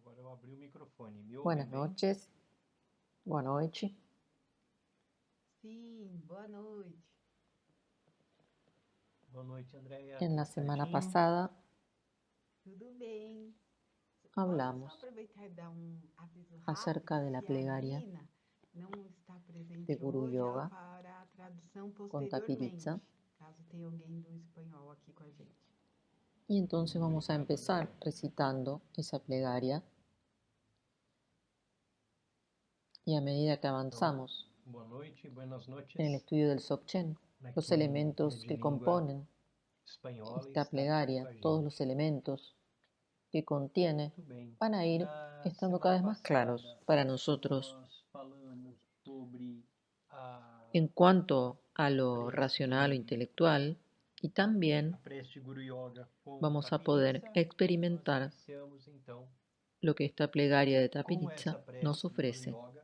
Agora eu abri o microfone. Me ouvem Buenas bem? noches, boa noite. Sim, boa noite. Boa noite, Andréia. En la Tudo semana certinho? pasada Tudo bem? Posso só hablamos aproveitar e dar um aviso rápido? acerca de la Se a plegaria Nina não está de presente Guru hoje, ela Yoga fará a tradução con posteriormente, Tapiriza. caso tenha alguém do espanhol aqui com a gente. Y entonces vamos a empezar recitando esa plegaria. Y a medida que Então, avanzamos boa noite, buenas en el noches. estudio del Dzogchen, Para los quem é elementos de que língua componen espanhola e esta está aqui com plegaria, a todos los gente. elementos que contiene, Muito bem. van a ir Na estando semana cada vez más claros passada, para nosotros nós falamos sobre en cuanto a lo racional o a intelectual, y también prece de Guru Yoga com vamos a poder Tapiriza. Nós experimentar iniciamos, então, lo que esta plegaria de com Tapiriza essa nos prece de Guru ofrece. Yoga.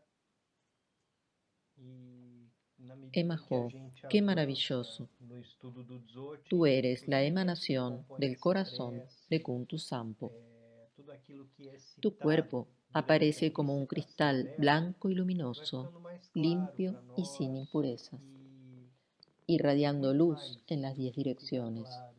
E na medida em que a Emajo, gente qué avança maravilloso. no estudo do Tú Dzogchen, eres os la elementos que emanación compõem del essa corazón de prece, Kuntu Sampo. tudo aquilo que é Tu citado cuerpo durante a aparece como un recitação cristal dela, blanco y vai luminoso, ficando mais claro limpio para y sin nós impurezas, e irradiando muito luz mais en las 10 do que fica direcciones. claro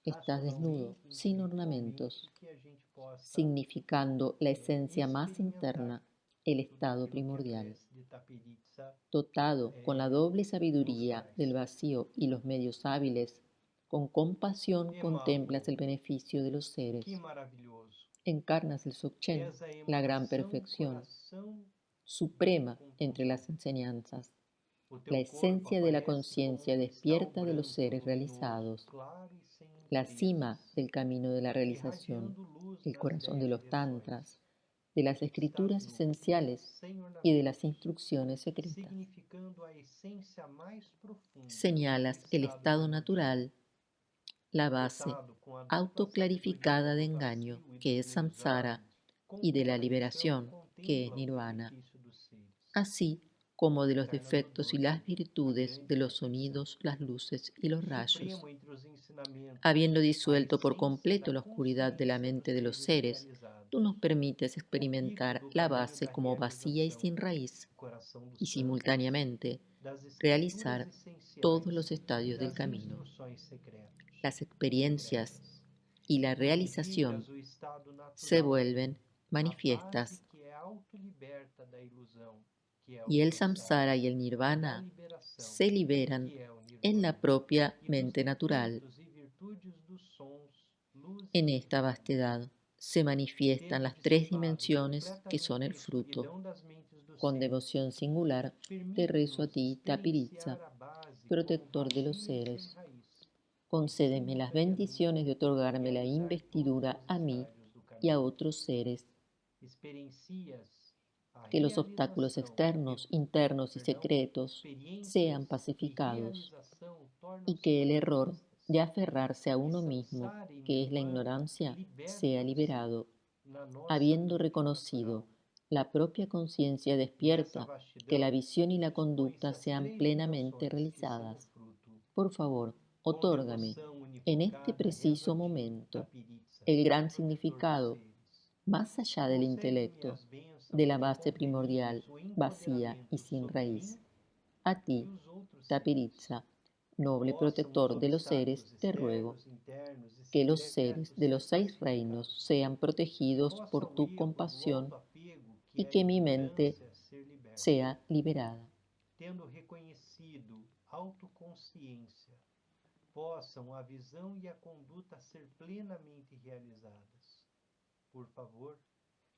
Estás desnudo, racionalmente, sin intelectualmente, ornamentos, que a gente possa significando la esencia más experimentar interna, el tudo estado aquilo que a primordial. prece de Tapiriza Dotado con la doble nos sabiduría del traz. vacío y los medios hábiles, con compasión contemplas Emanhu, el beneficio de los que seres. maravilhoso! Encarnas el Dzogchen, És a la gran emanação, perfección, coração do suprema entre las Kuntu-Sampo. enseñanzas, O la teu corpo esencia de la aparece como conciencia cristal despierta de los branco, seres luminoso, realizados, claro e sem la cima impurezas, del camino de la realización, irradiando luz el nas corazón 10 de los direções. tantras, de las Estás escrituras nu, esenciales sem y de las ornamentos, instrucciones secretas. significando a essência mais profunda do Señalas el estado estado primordial. natural, la base Dotado com a dupla sabedoria autoclarificada de do engaño, vazio e que dos es meios samsara, hábiles, com y de la compaixão liberación, que es contempla o nirvana, benefício dos seres. así como de los Encarna no defectos y las 12, a virtudes de grande los perfeição. sonidos, las luces y los rayos. Supremo entre os ensinamentos, Habiendo a disuelto por essência completo da la oscuridad de la consciência dos mente de los seres seres, tú realizados. nos permites O pico experimentar do la caminho base da como vacía y realização, sin raíz, coração dos y santos, simultáneamente das escrituras realizar todos essenciais los e estadios del das camino. instruções Las experiencias secretas. y la Tu realización indicas o estado se natural, vuelven a base manifiestas, que é autoliberta da ilusão, que é o y el samsara, samsara y el e da nirvana liberação, se liberan que é o en la nirvana, propia e dos mente natural. efeitos e virtudes dos sons, luzes En e esta formas. vastedad se manifiestan Tendo las tres dissipado dimensiones que son completamente a el fruto. escuridão das mentes dos Con seres, devoción singular te rezo a permite-nos ti, Tapiriza, experienciar a base como protector de los vazia e sem seres. raiz, e Concédeme las bendiciones de simultaneamente otorgarme la realizar todos investidura os a mí estágios do y a caminho. otros seres, Experiencias a que los obstáculos realização externos, internos y perdão, secretos sean experiências e pacificados, realização y tornam-se que el error manifiestas, de aferrarse a e uno mismo, samsara e que es la nirvana ignorancia, sea libertam-se liberado, na nossa habiendo mente reconocido natural. la propia conciencia Nessa despierta, que la vastidão, visión y la expõe-se conducta as sean três plenamente dimensões que são o realizadas. fruto. Por favor, Com otórgame devoção en este unificada, rezo preciso a ti, momento Tapiriza, el gran protetor dos significado, seres. más allá del Concede-me intelecto, as de bênçãos la de base primordial, conferires o vacía y empoderamento sin sobre raíz. mim A e ti, os outros seres. Tapiriza, noble Possam os protector de los seres, obstáculos te ruego externos, internos e que los seres secretos de ser los 6 reinos pacificados. sean protegidos Possa por o tu erro do compasión autoapego, que y é a que mi mente ignorância, ser liberto. sea liberada. Tendo reconhecido autoconsciência, possam a visão e a conduta ser plenamente realizadas. Por favor,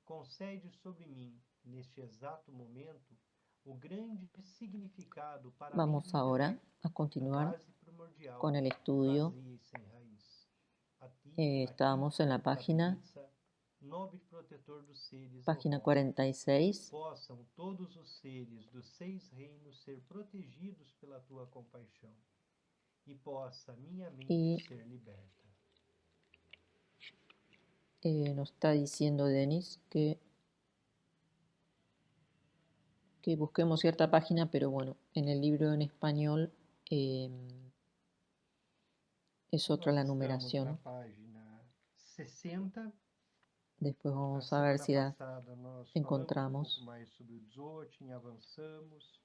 concede sobre mim, neste exato momento, o grande significado para Vamos liberar ahora a a continuar base primordial, con el estudio. vazia e sem raiz. A ti, Estábamos en la página Tapiriza, nobre protetor dos seres, eu Página rogo. 46. Possam todos os seres dos 6 reinos ser protegidos pela tua compaixão, e possa minha mente Y ser liberta. nos está diciendo Denis que busquemos cierta página, pero bueno, en el libro en español es otra Nós la estamos na numeración. página 60 Después A vamos a ver semana si las passada nós falamos encontramos. pouco mais sobre o Dzogchen, avançamos.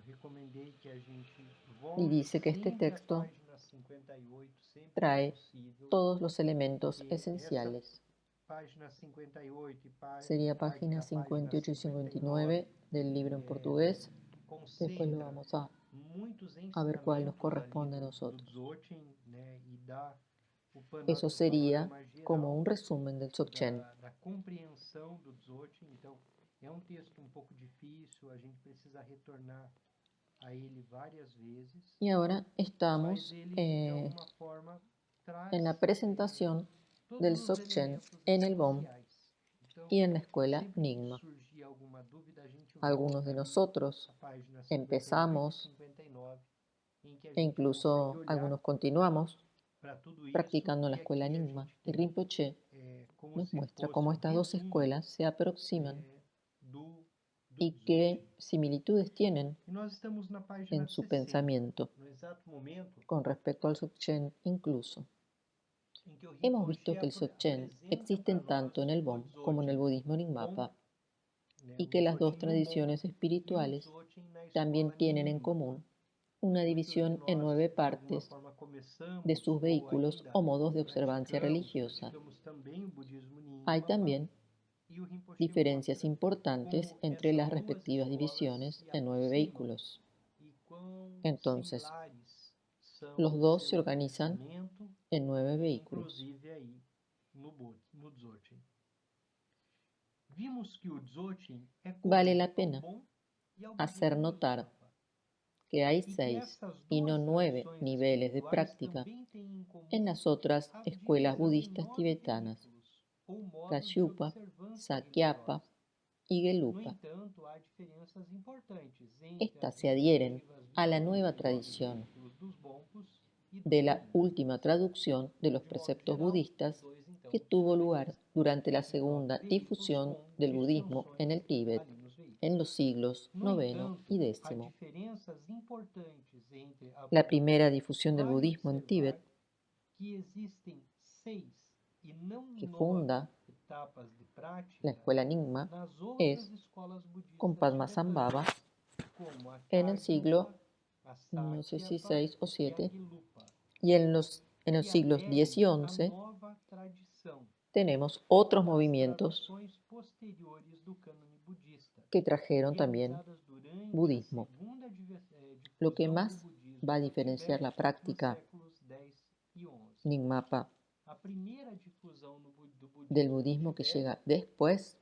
Recomendei que a gente Y volte dice que este sempre à texto página 58, sempre que trae possível, todos los elementos porque essa esenciales. página 58 Sería parte página da página 58 y 59 59 del libro en portugués. Después lo concentra vamos muitos a ver cuál nos ensinamentos ali corresponde a do nosotros. Dzogchen, né, e dá o Eso sería panorama como un geral resumen del Dzogchen. da compreensão do Dzogchen. Então, é um texto um pouco difícil, a gente precisa retornar a ele várias vezes, Y ahora mas estamos ele, de alguma forma, traz en la presentación del todos os Dzogchen elementos en el BOM essenciais. Então, y en la escuela sempre que Nyingma. surgir alguma dúvida, a gente Algunos volta de ali nosotros à página 58 e empezamos 59, em que a e gente incluso consegue olhar algunos continuamos para tudo isso practicando en la e escuela aqui a Nyingma. gente Y tem Rinpoche como nos se muestra fosse cómo um estas dos resumo escuelas se aproximan do y Dzogchen. qué similitudes tienen E nós estamos na página en su 60, pensamiento no exato momento con respecto al Dzogchen incluso. em que o Hemos visto Rinpoche que el Dzogchen apresenta para existen nós tanto en el o BOM como en el Dzogchen budismo com, Nyingmapa né, y o que las dos Dzogchen no Bon tradiciones e o espirituales Dzogchen na también escola tienen en Nyingma. común una Muitos de división nós, en 9 de alguma partes forma, de começamos sus ou vehículos ainda o modos de observancia religiosa. praticamos também o budismo Hay Nyingma también e o Rinpoche diferencias mostra importantes como entre las essas duas respectivas escolas divisiones se en 9 aproximam vehículos. e quão Entonces, similares são los o dos se seu organizan pensamento, en 9 vehículos. inclusive aí no Dzogchen. Vimos que o Dzogchen é Vale comum la ao pena Bon e ao hacer budismo notar Nyingma, que hay e que 6 essas y no duas 9 tradições niveles de espirituais práctica também têm em comum en las otras a escuelas divisão em budistas 9 tibetanas, veículos ou modos de Kashyupa, observância Sakyapa religiosa. y No Gelupa. entanto, há diferenças importantes entre Estas as se adhieren respectivas a la visões nueva dos 9 tradición veículos dos Bonpos e dos de la Bonpos. última traducción de los De modo preceptos geral, budistas os dois, então, que se tuvo lugar organizam durante la em 9 segunda veículos difusión com del budismo en el extensões Tíbet ali nos veículos. en los siglos No IX entanto, y há X. diferenças importantes entre a La Buda primera difusión del vai budismo en observar Tíbet, que existem 6 e não que 9 funda etapas de prática la escuela Nyingma, nas es outras escolas con budistas Padmasambhava tibetanas, como a en el siglo, Kagyupa, a no sé si Sakyapa 6 o e a 7, Gelupa, y en los que siglos aderem X y à XI nova tradição tenemos otros das movimientos traduções posteriores do cânone budista, que trajeron también realizadas durante budismo. a segunda Lo que difusão do más budismo va a no diferenciar Tibete la nos práctica séculos X e XI. Nyingmapa A primeira difusão do budismo del no budismo que Tibete, llega después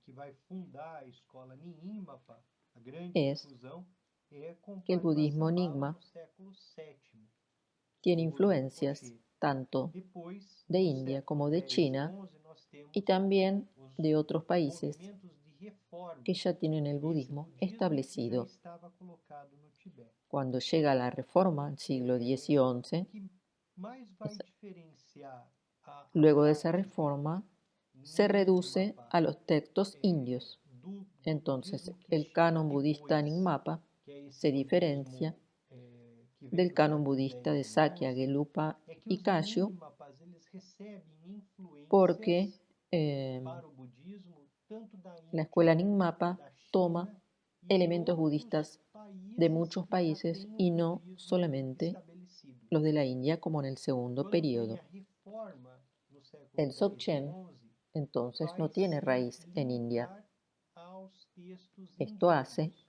que vai fundar a escola Nyingmapa, a grande es difusão, é com que el budismo Padmasambhava Nyingma no século VII. tiene com o influencias Rinpoche. tanto Depois, de no India século como de X e China XI, nós temos y también os de otros países movimentos de reforma que ya tienen el desse budismo budismo que já establecido. estava colocado no Tibete. Cuando llega la reforma al siglo X y O XI, que mais vai diferenciar a luego de esa prática reforma, no se reduce Nyingmapa a los textos indios. do Entonces, budismo que el chega canon budista depois, Nyingmapa que é esse se budismo diferencia que vem del do canon século budista X de e Sakya, XI, Gelupa é que y os Kashyu Nyingmapas eles recebem porque influências para o budismo tanto da la Índia, escuela Nyingmapa da toma China e de elementos outros budistas de muchos que já países têm y o no budismo solamente estabelecido. los de la India como en el segundo Quando tem periodo. a reforma no século El X e Dzogchen XI, entonces vai no tiene se raíz en India. linkar aos textos Esto hace indianos.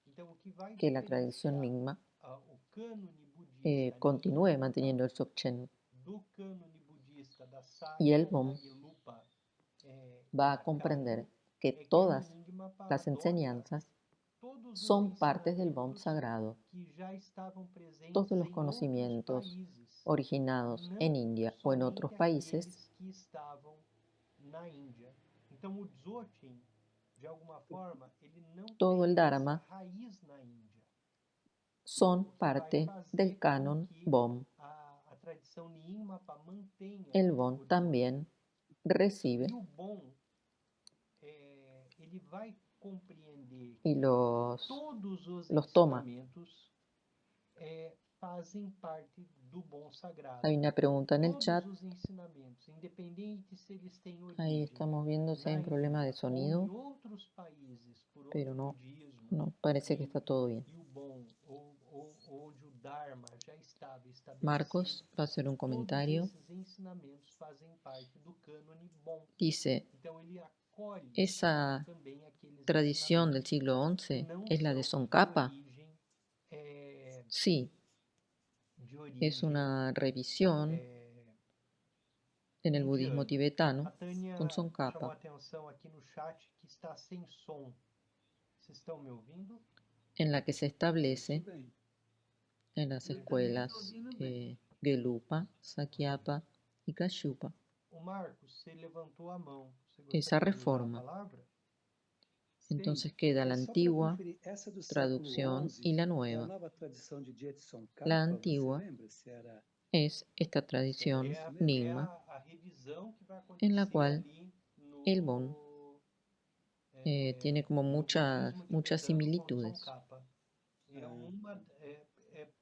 Então, o que vai que la tradición diferenciar Nyingma o cânone budista continúe Nyingmapa manteniendo el Dzogchen do cânone budista da y el Sakya, BOM da Gelupa va e a da comprender Kagyu, que é que o todas Nyingmapa las adota enseñanzas todos os son partes del BOM ensinamentos sagrado, que já estavam presentes todos los em outros conocimientos países, originados não en India o en otros somente países, aqueles que estavam na Índia. Então, o Dzogchen, de alguma forma, ele não todo el tem Dharma essa raiz na Índia. son O que vai parte fazer del com canon que BOM. a tradição Nyingmapa mantenha El o BOM Dzogchen. también recibe E o Bon, ele vai compreender y que los todos os toma. ensinamentos fazem parte do Bon sagrado. Hay una pregunta en el Todos chat os ensinamentos, independente se eles têm Ahí origem estamos viendo si hay na un problema de Índia ou sonido, em outros países, por pero onde o no, budismo no, parece que está todo bien. e o Bon, ou onde o Dharma já estava estabelecido, Marcos va a hacer un todos comentario. esses ensinamentos fazem parte do cânone Bon. Dice, Então ele acolhe esa também aqueles tradición del ensinamentos siglo que XI não es la de são Tsongkhapa. Sí, de es origem una revisión en el budismo indiana. A tibetano Tânia con chamou a Tsongkhapa, atenção aqui no chat que está sem som. Vocês estão me ouvindo? en la que se establece Bem, en las Eu também estou escuelas ouvindo bem. Gelupa, Sakyapa y Kashyupa. O Marcos, você levantou a mão. Você Esa gostaria de usar a reforma. palavra? Entonces queda la só para antigua conferir, essa do século traducción XI y la é a nueva. nova tradição de Diet Tsongkhapa, La você antigua lembra se era es esta tradición Nyingma, a revisão que vai en la acontecer cual ali no el Bon tiene como no muchas budismo tibetano com similitudes. Tsongkhapa.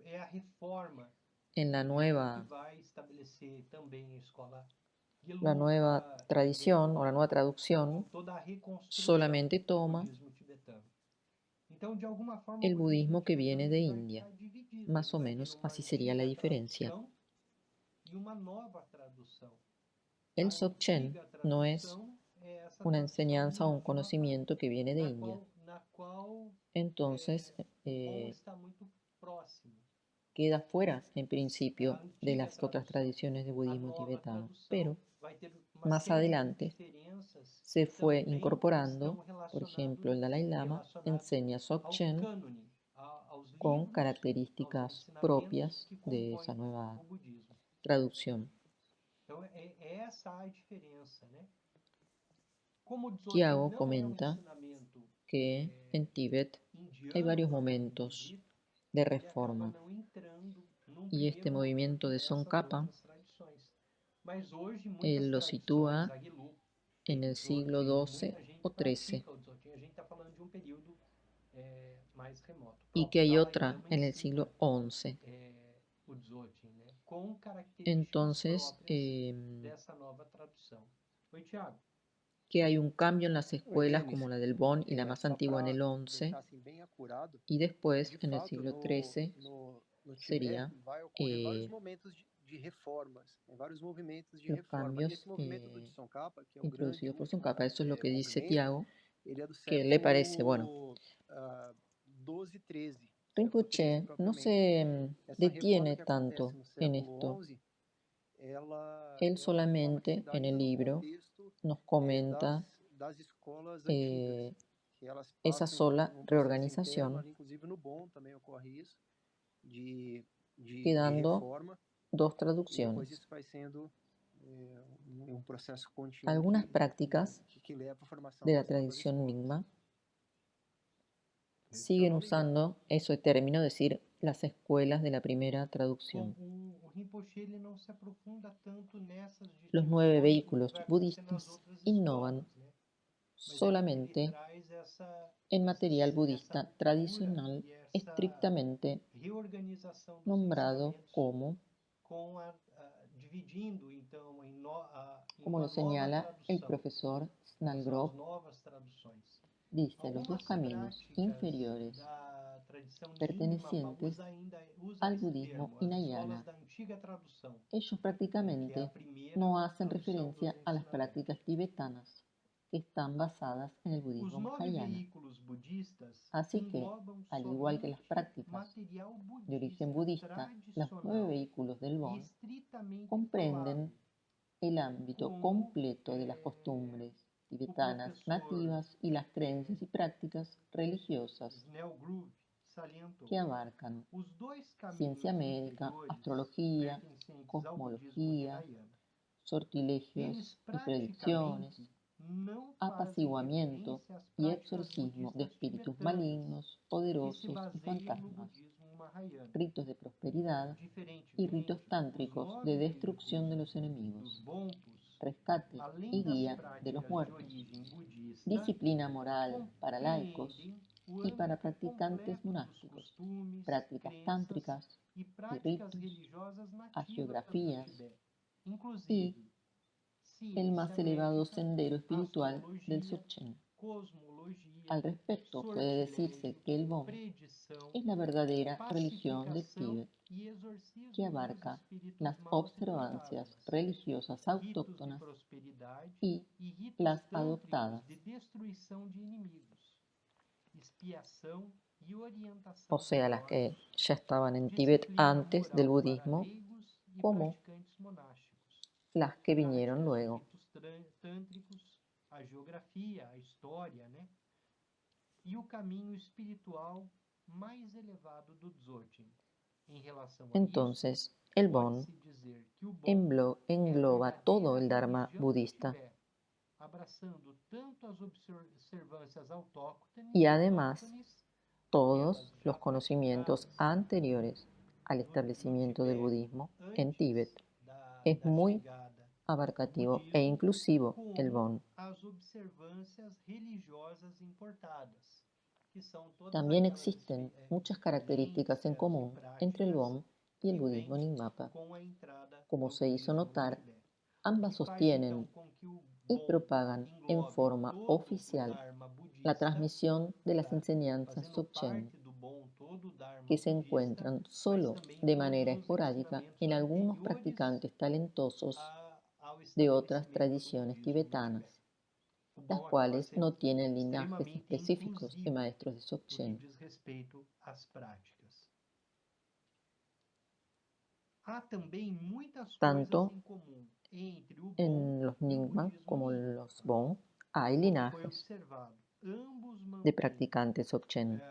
É a reforma En la que nueva vai estabelecer também a escola La nueva Gelupa, tradición o la nueva com traducción toda a reconstrução solamente do toma budismo tibetano. Então, de alguma forma, el o budismo budismo que viene tibetano de ele vai India. ficar dividido. Más Ele o vai ter menos uma así sería la antiga diferencia. tradução e uma nova tradução. El A Dzogchen antiga no es tradução é essa una tradução enseñanza o un Nyingma, conocimiento que viene de India. na qual Entonces o Bon está muito próximo. queda fuera en É a principio de antiga las otras tradução. tradiciones de A budismo nova tibetano, tradução pero vai ter uma más série de adelante diferenças se que fue também incorporando, estão por ejemplo, el Dalai Lama enseña ao Dzogchen cânone, aos con livros, aos características ensinamentos propias que de compõem esa nueva o budismo. traducción. Então, é essa a diferença, né? Como o Dzogchen Tiago não comenta é ensinamento que en Tíbet indiano, hay varios propriamente momentos dito, de ele acaba reforma não entrando num y este primeiro movimiento momento de nessas Tsongkhapa outras tradições. Mas hoje muitas él lo tradições, sitúa a Gelupa, en el siglo XII muita gente o XIII pratica o Dzogchen. A gente está falando de um período mais remoto. O y próprio que hay Dalai otra Lama en el ensina siglo XI. o Dzogchen, né? Com características Entonces, próprias dessa nova tradução. Oi, Tiago. que hay un cambio en las escuelas Denis, como la del Bon y la más só antigua en para el XI deixar assim bem acurado, y después de en el fato, siglo XIII no Tibete sería vai ocorrer vários eh, momentos de reformas, né, vários movimentos de los reforma. E cambios esse movimento do Tsongkhapa, que é o grande introducidos por último Tsongkhapa. Eso es lo que dice movimento, Tiago, ele é do que le parece, bueno, século XII, XIII, século Rinpoche XIII no propriamente. se Essa detiene reforma que tanto acontece no en século esto. XI, ela Él é uma reforma que se solamente dá en ainda el no libro contexto nos comenta das escolas eh, antigas, que elas esa passam sola um processo interno, reorganización, ali inclusive no BOM também ocorre isso, de quedando reforma, dos e depois traducciones. isso vai sendo um processo contínuo Algunas prácticas que leva à formação de la das novas tradición escolas. Nyingma Se eu siguen não me engano, usando ese término, decir, las escuelas de la primera traducción. o Rinpoche ele não se aprofunda tanto nessas Los 9 distinções do que vehículos vai acontecer nas budistas outras innovan escolas, né? Mas solamente ele traz en material budista essa tradicional cultura e essa estrictamente reorganização dos nombrado ensinamentos como, com dividindo então em como uma lo señala nova el tradução, profesor essas Snellgrove, novas traduções. dice, los dos Algumas caminos práticas inferiores da tradição Nyingma pertenecientes usa al esse budismo termo, as hinayana, escolas da antiga tradução, ellos que é a prácticamente primeira no hacen tradução referencia dos a las ensinamentos. prácticas tibetanas que están basadas en el Os budismo 9 mahayana. veículos budistas Así que, englobam al igual que las somente prácticas material de origen budista, los 9 tradicional vehículos del e Bon estritamente comprenden falado, el ámbito como completo de las costumbres tibetanas profesor nativas y las creencias y prácticas religiosas Snellgrove salientou. que abarcan Os dois caminhos ciencia médica, inferiores astrología, pertencentes ao budismo cosmología, hinayana. sortilegios Eles y predicciones, praticamente não fazem apaciguamiento referência às y práticas exorcismo de budistas espíritus tibetanas, malignos, que se poderosos y baseiam no fantasmas, budismo mahayana. ritos de prosperidad y ritos Diferentemente, tántricos os de 9 destrucción de los dos enemigos, bontos, rescate além y das guía de práticas los de muertos, origem budista, disciplina moral para laicos compreendem o y para âmbito practicantes completo dos monásticos, costumes, prácticas crenças tántricas e y práticas ritos, religiosas nativas do hagiografías Tibete, y inclusive el más ciência elevado médica, sendero espiritual del astrologia, Dzogchen. cosmologia, Al respecto, puede decirse que el Bon predição, es la verdadera religión del pacificação Tíbet, e exorcismo que dos abarca espíritos las mal observancias autorizados, religiosas ritos de autóctonas prosperidade y e ritos las tântricos adoptadas, de destruição de inimigos, expiação e orientação o sea, las por que ordens, ya estaban en Tíbet disciplina antes del moral para budismo, leigos e como praticantes monásticos, las que vinieron práticas de luego. ritos tântricos, a geografia, a história, né? E o caminho espiritual mais elevado do Dzogchen. Em relação a Entonces, isso, el Bon pode-se dizer que o Bon é a engloba todo el verdadeira Dharma religião do budista Tibete, abraçando tanto as observâncias autóctones, y además todos los já conocimientos praticadas anteriores al no establecimiento del Tibete budismo en antes Tíbet. da Es muy chegada do abarcativo e budismo, inclusivo el como Bon. as observâncias religiosas importadas, que são todas También aquelas existen muchas características en experiências e común entre el Bon y el que budismo vêm Nyingmapa. com a entrada Como do se hizo budismo no notar, Tibete. ambas Que faz então sostienen com que o y Bon propagan en englobe forma todo o oficial Dharma la budista, transmisión de las tá? enseñanzas Fazendo Dzogchen, parte do Bon todo o Dharma que se budista, encuentran mas solo também de todos manera os esporádica ensinamentos en algunos anteriores practicantes talentosos ao de otras estabelecimento do tradiciones budismo no tibetanas, Tibete. O las Bon acaba cuales sendo no tienen linajes extremamente específicos de inclusivo maestros de no que Dzogchen. diz respeito às práticas. Há também muitas Tanto coisas em comum entre o Bon en los e o Nyingma budismo como Nyingma. los Bon hay Como foi linajes observado, ambos de mantêm practicantes Dzogchen.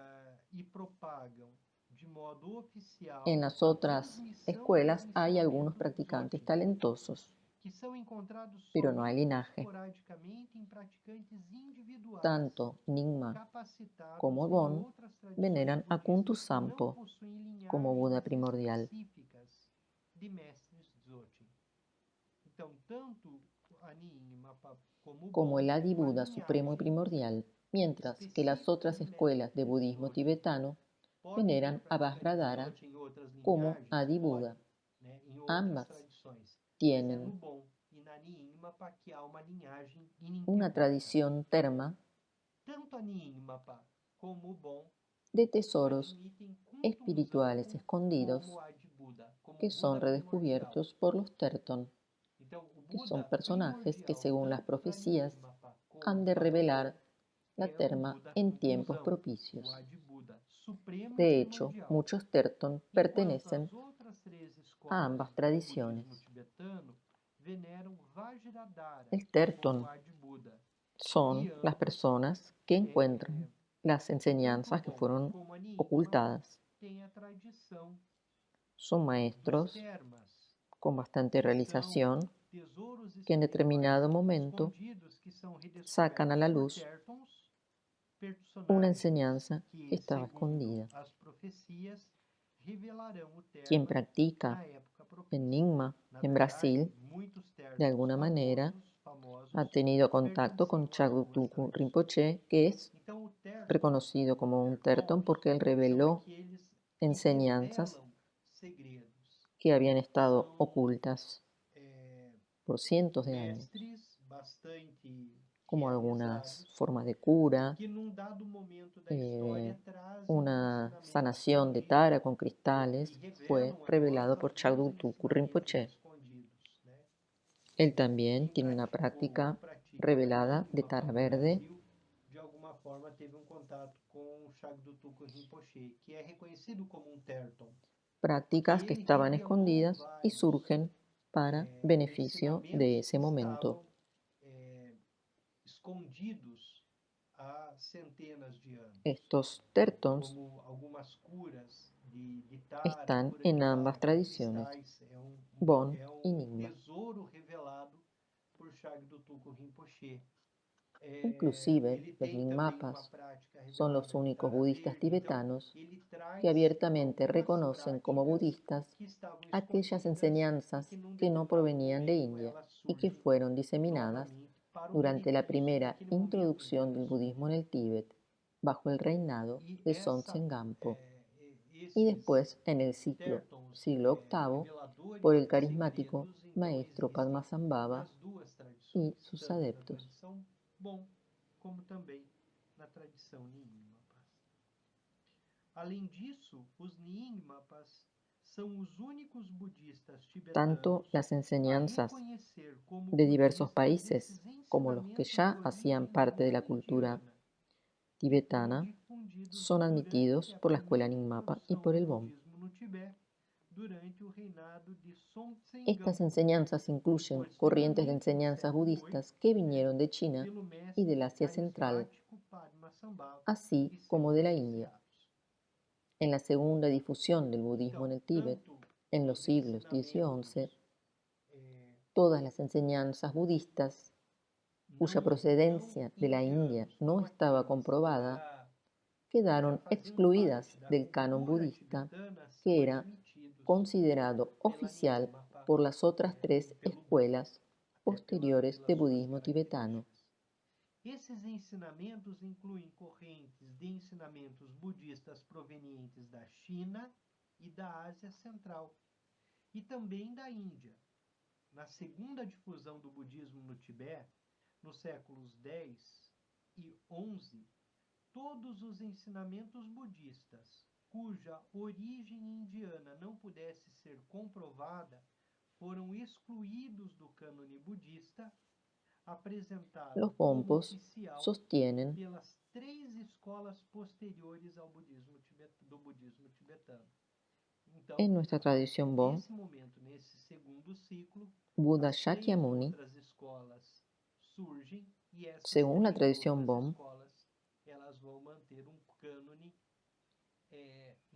e propagam de modo oficial En las a otras transmissão escuelas dos hay algunos ensinamentos practicantes Dzogchen, talentosos, que são encontrados pero no hay somente linaje. esporadicamente em praticantes individuais, Tanto Nyingma capacitados como em Bon outras tradições veneran a Kuntu budistas que não Sampo possuem como Buda linhagens primordial. específicas de mestres Dzogchen. Então, tanto a Nyingma como o como Bon el têm Adi uma Buda supremo y linhagem primordial, mientras que las específica otras de escuelas de mestres budismo Dzogchen. tibetano Podem ter veneran a praticantes Vajradhara Dzogchen em outras como linhagens? Adi Pode, Buda. né? Em outras Ambas tradições. Mas é no tienen Bon e na Nyingma que há uma linhagem una ininterrupta. tradición terma Tanto a Nyingma como o Bon de tesoros admitem espirituales Kuntum escondidos como Adi Buda, como que son Buda primordial. redescubiertos por los Terton, Então, o que Buda son personajes que primordial, según las tanto para profecías Nyingma como han de para o revelar Bon, la é o terma Buda en tiempos conclusão, o propicios. Adi Buda supremo e De hecho, primordial. muchos Terton Enquanto pertenecen as outras três a escolas ambas do tradiciones. budismo tibetano veneram Vajradhara El como Terton Adi Buda. son Y las ambos, personas que encuentran las tanto enseñanzas o que Bon fueron como a Nyingma ocultadas. têm a tradição Son dos maestros termas, con bastante realización tesouros que en determinado espirituais momento escondidos que são sacan a la redescobertos por luz Tertons, una personagens enseñanza que que, estaba segundo escondida. as profecias, revelarão o Quien terma practica na época propícia. en Nyingma, Na en verdade, Brasil, muitos de tertons alguna manera famosos ha tenido contacto con pertenciam a duas Chagdutuku tradições. Rinpoche, que es Então, o terton, reconocido como un Terton tertons, porque él são reveló aqueles enseñanzas que revelam segredos. que habían estado São ocultas por cientos de años, mestres bastante como algunas realizados formas de cura, que num dado momento da história trazem una ensinamentos sanación de sobre Tara con cristales, e fue revelam a revelado nós por alguns Chagdutuku ensinamentos Rinpoche. escondidos, né? Él también Quem tiene una praticou práctica ou pratica revelada de Nyingma Tara no Verde, Brasil, de alguma forma teve contato com o Chagdutuku Rinpoche, que é reconhecido como terton. prácticas que Ele estaban revelou escondidas y vários surgen para beneficio de ensinamentos ese que momento. estavam escondidos há centenas de anos, Estos Tertons como algumas curas de Tara, están cura de en Tara ambas com tradiciones, cristais, Bon y Nyingma. tesouro revelado por Chagdutuku Rinpoche. Inclusive, Ele los tem também uma Nyingmapas prática son los revelada de únicos Tara budistas Verde, então tibetanos ele traz que abiertamente algumas reconocen como práticas budistas que estavam aquellas escondidas enseñanzas e que num que no determinado provenían de momento India elas y que surgem fueron diseminadas novamente para o durante la benefício primera daquele momento em que introducción del elas budismo en el Tíbet, bajo el reinado surgem. de E Sontzen Gampo, y esses después en el siglo VIII reveladores por el de carismático segredos, então maestro existem Padmasambhava nas duas tradições. y sus tanto na adeptos. tradição Bon como também na tradição Nyingmapas. Além disso, os Nyingmapas são os únicos budistas Tanto tibetanos las a enseñanzas reconhecer como de diversos budistas países, esses como los que ensinamentos ya de hacían origem parte de la cultura indiana, tibetana, difundidos son admitidos durante a por la escuela primeira Nyingmapa y introdução por do el Bon. budismo no Tibete, durante o reinado de Songtsen Estas Gampo, enseñanzas incluyen corrientes de enseñanzas budistas que vinieron de China pelo y del mestre Asia Central, carismático Padmasambhava así e como de seus la India. associados. En la segunda difusión del budismo en el Tíbet, Tanto en los os siglos X y ensinamentos, XI, todas las enseñanzas budistas cuya procedencia de la India no estaba comprobada, quedaron excluidas del canon budista, que era considerado oficial por las otras tres escuelas posteriores de budismo tibetano. Esses ensinamentos incluem correntes de ensinamentos budistas provenientes da China e da Ásia Central, e também da Índia. Na segunda difusão do budismo no Tibete, nos séculos X e XI, todos os ensinamentos budistas cuja origem indiana não pudesse ser comprovada foram excluídos do cânone budista, apresentado Los como Bonpos oficial sostienen pelas três escolas posteriores ao budismo tibetano. Então, en nuestra tradición Bon, nesse momento, nesse segundo ciclo, Buda as três Shakyamuni, outras escolas surgem e essas según la três tradición outras Bon, escolas elas vão manter um cânone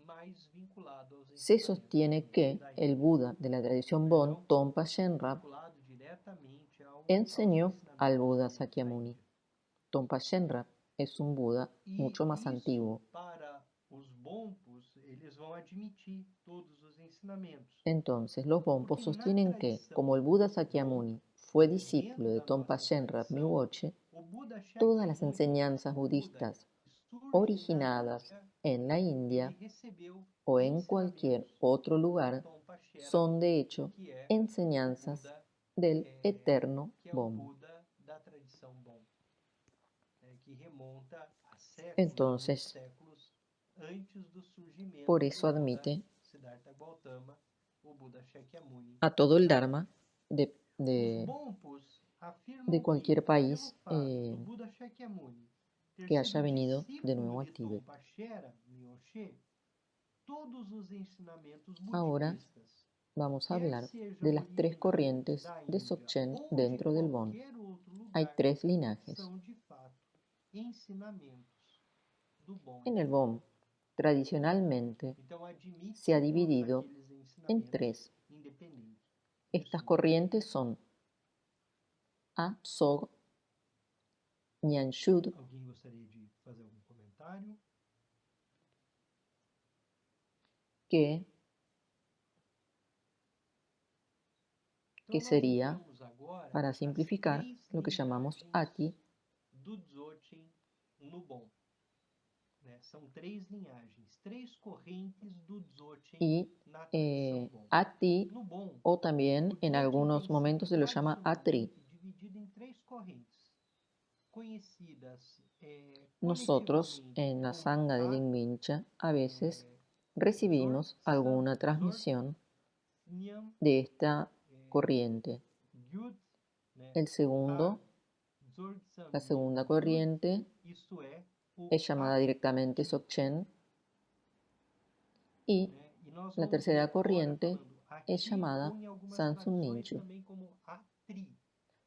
mais vinculado aos se ensinamentos sostiene que daí, el Buda de la tradición Bon, Tompa Shenrab, vinculado diretamente aos enseñó al ensinamentos Buda da Sakyamuni. Índia. Tompa Shenrab es un Buda E mucho más isso, antiguo. para os Bonpos, eles vão admitir todos os ensinamentos. Entonces, los Bonpos Porque na sostienen que, tradição como el Buda Bon, Sakyamuni fue dentro discípulo de da Tompa nossa Shenrab tradição, Miwoche, o Buda todas las Shakyamuni, enseñanzas o Buda budistas que surge originadas na Índia, en la India ele recebeu o en cualquier ensinamentos otro de lugar Tompa Sherab, son de hecho que é enseñanzas o Buda, del eterno que é o Bon. Buda da tradição Bon, que remonta a séculos, Entonces, séculos antes do surgimento por eso do Buda admite Siddhartha Gautama, o Buda Shakyamuni. a todo el Dharma de Os Bonpos afirmam de cualquier que, país pelo fato do Buda Shakyamuni ter que sido haya venido de nuevo discípulo al de Tíbet. Tompa Sherab Miwoche, todos os ensinamentos Ahora budistas, vamos a quer hablar sejam de las tres originários corrientes da de Índia Dzogchen ou dentro de del Bon. qualquer outro Hay lugar, tres linajes. são de fato ensinamentos do Bon. En el Bon, tradicionalmente, Então admite se ha todos dividido aqueles en ensinamentos tres. independentes. Estas Isso corrientes son A, Sog, Nyanshud, mesmo. Alguém gostaria de fazer algum comentário? que Então, nós sería, entramos agora para nas simplificar, três lo que llamamos linhagens Ati, do Dzogchen no Bon. São três linhagens, três correntes do Dzogchen y na tradição Bon. Ati, No Bon, o también o en Dzogchen algunos tem sido momentos se lo llama Atri. tradicionalmente dividido em três correntes, conhecidas Nosotros coletivamente en la como Sangha de a Lingmincha a veces recibimos alguna transmisión Nyam, de esta corriente. Gyud, El segundo, Dzogchen la segunda Nyam, corriente isto é, o es llamada directamente Dzogchen y E nós la vamos tercera ver agora corriente falando es Ati, llamada ou em algumas Sansun tradições Ninchu. também como Atri.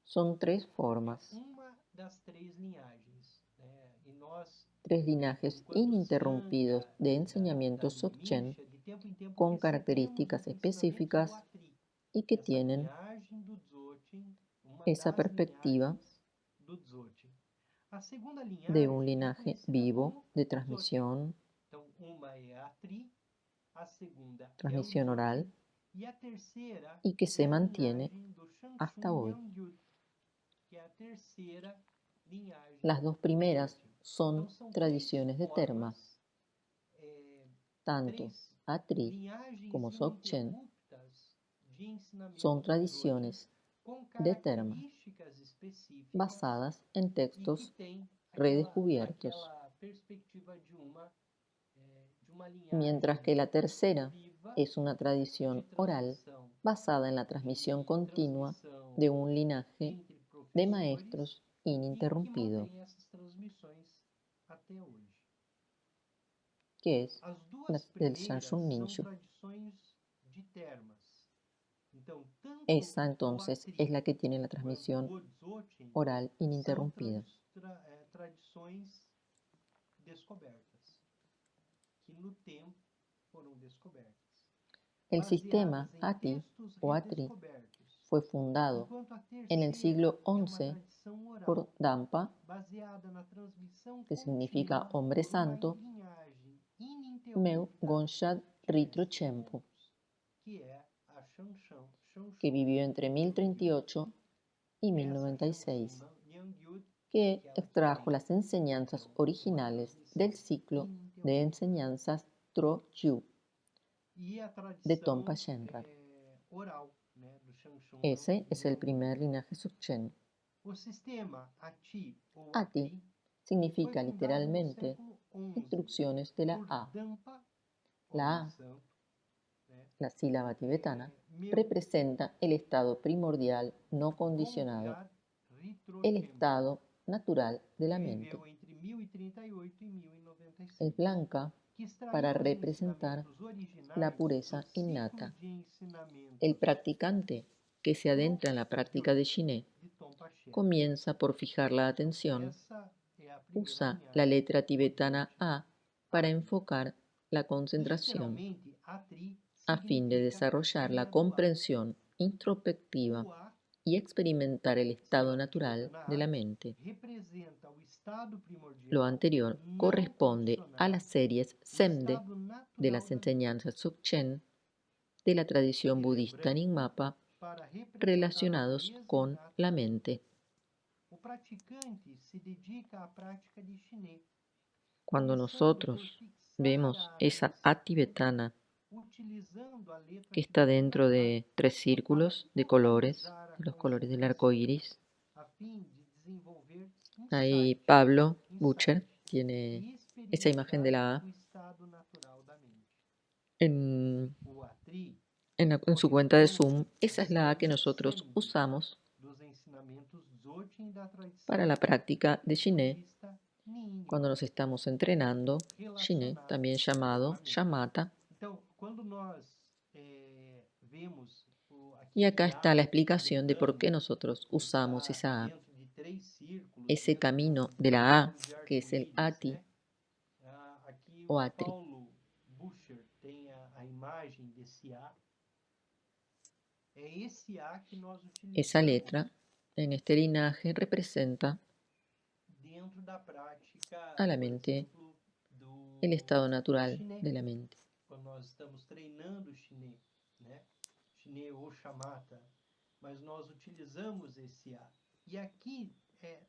Son tres formas, Uma das três linhagens. E nós, tres linajes enquanto ininterrumpidos Sangha de da enseñamiento Dzogchen Nyingmincha, de tempo em tempo con recebemos características os ensinamentos específicas do Atri, y que essa tienen linhagem do Dzogchen, uma esa das perspectiva linhagens do Dzogchen. A segunda de linhagem un é linaje conhecida vivo como de Dzogchen. transmisión, Então, uma é a Atri, a segunda transmisión é o oral, Dzogchen, e a terceira y que se é a mantiene linhagem do hasta Shanshun hoy. Yangyud, que é a terceira linhagem Las dos do primeras Dzogchen. son Então, são tradiciones de três terma, formas, tanto três Atri linhagens como Dzogchen ininterruptas de ensinamento son do Dzogchen, tradiciones com de terma. características basadas en e que textos tem redescubiertos, aquela perspectiva de uma mientras linhagem que la tercera viva es una de tradición oral transmissão basada en la transmisión continua de un linaje entre de professores maestros e que ininterrumpido, mantém essas transmissões até hoje. que es As duas el primeiras Shanshu são Ninshu. tradições de termas. Então, tanto Esa o entonces Atri es la que tiene la quanto transmisión o Dzogchen oral são ininterrumpida. tradições descobertas, que no tempo foram descobertas. El Baseadas sistema em Ati textos o Atri redescobertos, fue fundado enquanto a en el terceira siglo é uma XI tradição oral, por Dampa, baseada na transmissão que significa contínua hombre por uma santo, linhagem Meu ininterrupta Gonshad de Ritro mestres Chempo, longos, que é a Shanshu que vivió entre Nyanggyud. 1038 y Essa 1096, Shanshu Nyanggyud que é que ela extrajo tem, las enseñanzas então, uma originales del transmissão ciclo de ininterrupta. enseñanzas Tro-Yu E a de tradição Tompa Shenrar. oral, né, do Shanshu Ese es el Nyanggyud. primer linaje Dzogchen. O sistema Ati ou Ati Atri significa foi fundado no literalmente século XI instrucciones de la por A. Dampa, La homem A, santo, né, la sílaba tibetana, Meu representa el estado primordial no condicionado, Gonchar Ritro el Chempo, estado natural de la que mente. viveu entre 1038 e 1096, Es blanca que extraiu para os representar ensinamentos originais la do pureza ciclo innata. de ensinamentos El practicante que se adentra en la práctica de Shiné de Tompa Shenrar. comienza por fijar la atención, Essa é a primeira usa linhagem la letra do tibetana Dzogchen. A para enfocar la concentración Literalmente, Atri a fin de significa desarrollar la filha do ar. comprensión introspectiva O A, y experimentar el estado escrito natural na de A, la mente. representa o estado primordial Lo anterior não corresponde a las condicionado, series o Semde estado de natural las da mente. enseñanzas Dzogchen de la tradición E budista lembrando, Nyingmapa para representar a relacionados pureza con inata la da mente. o praticante se dedica à prática de Shiné, Cuando começando por nosotros fixar vemos a esa atenção A tibetana utilizando a letra que está tibetana dentro A de 3 círculos de colores, focalizar a de los colores del arco concentração, iris, a fim de desenvolver ahí insight, Pablo Butcher insight tiene e esa imagen de experimentar la A o estado natural da mente. en, O Atri en su cuenta de corresponde Zoom. Esa es la A que série nosotros Semde usamos dos ensinamentos Dzogchen da para tradição la práctica de Shiné budista Nyingma, cuando nos estamos entrenando Shiné, relacionada también com a llamado mente. Shamatha. Então, quando nós vemos Y acá aquele está la A explicación de por qué tibetano nosotros que usamos está esa A. dentro de 3 círculos, Ese dentro camino do de la A, padrão de que es el arco-íris, Ati né? Aqui o o Atri. Paulo Bucher tem a imagem desse A. É esse A que nós Esa utilizamos letra en este linaje representa dentro da prática, a la por mente exemplo, el estado do natural Shiné. de la mente. Quando nós estamos treinando o Shiné, né? Shiné ou Shamatha, mas nós utilizamos esse A. E aqui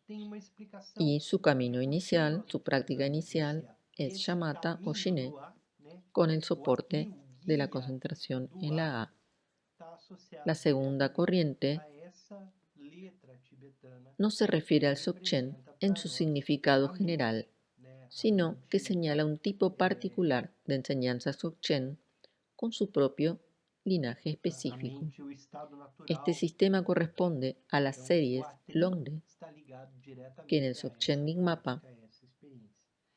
tem uma explicação Y su camino de por que inicial, nós su práctica utilizamos inicial esse A. es Esse Shamatha o caminho Shiné do A, né? con el O soporte Atri, o de la guia concentración do en la A. está associado La segunda diretamente corriente a essa letra tibetana no se refiere al que Dzogchen representa en para su nós significado a mente, general, né? A sino que mente señala un tipo particular de enseñanza Dzogchen con su propio linaje a específico. mente, o estado natural. Este sistema corresponde a las Então, o series Atri Longde está ligado diretamente que en el a Dzogchen essa Nyingmapa, prática, a essa experiência.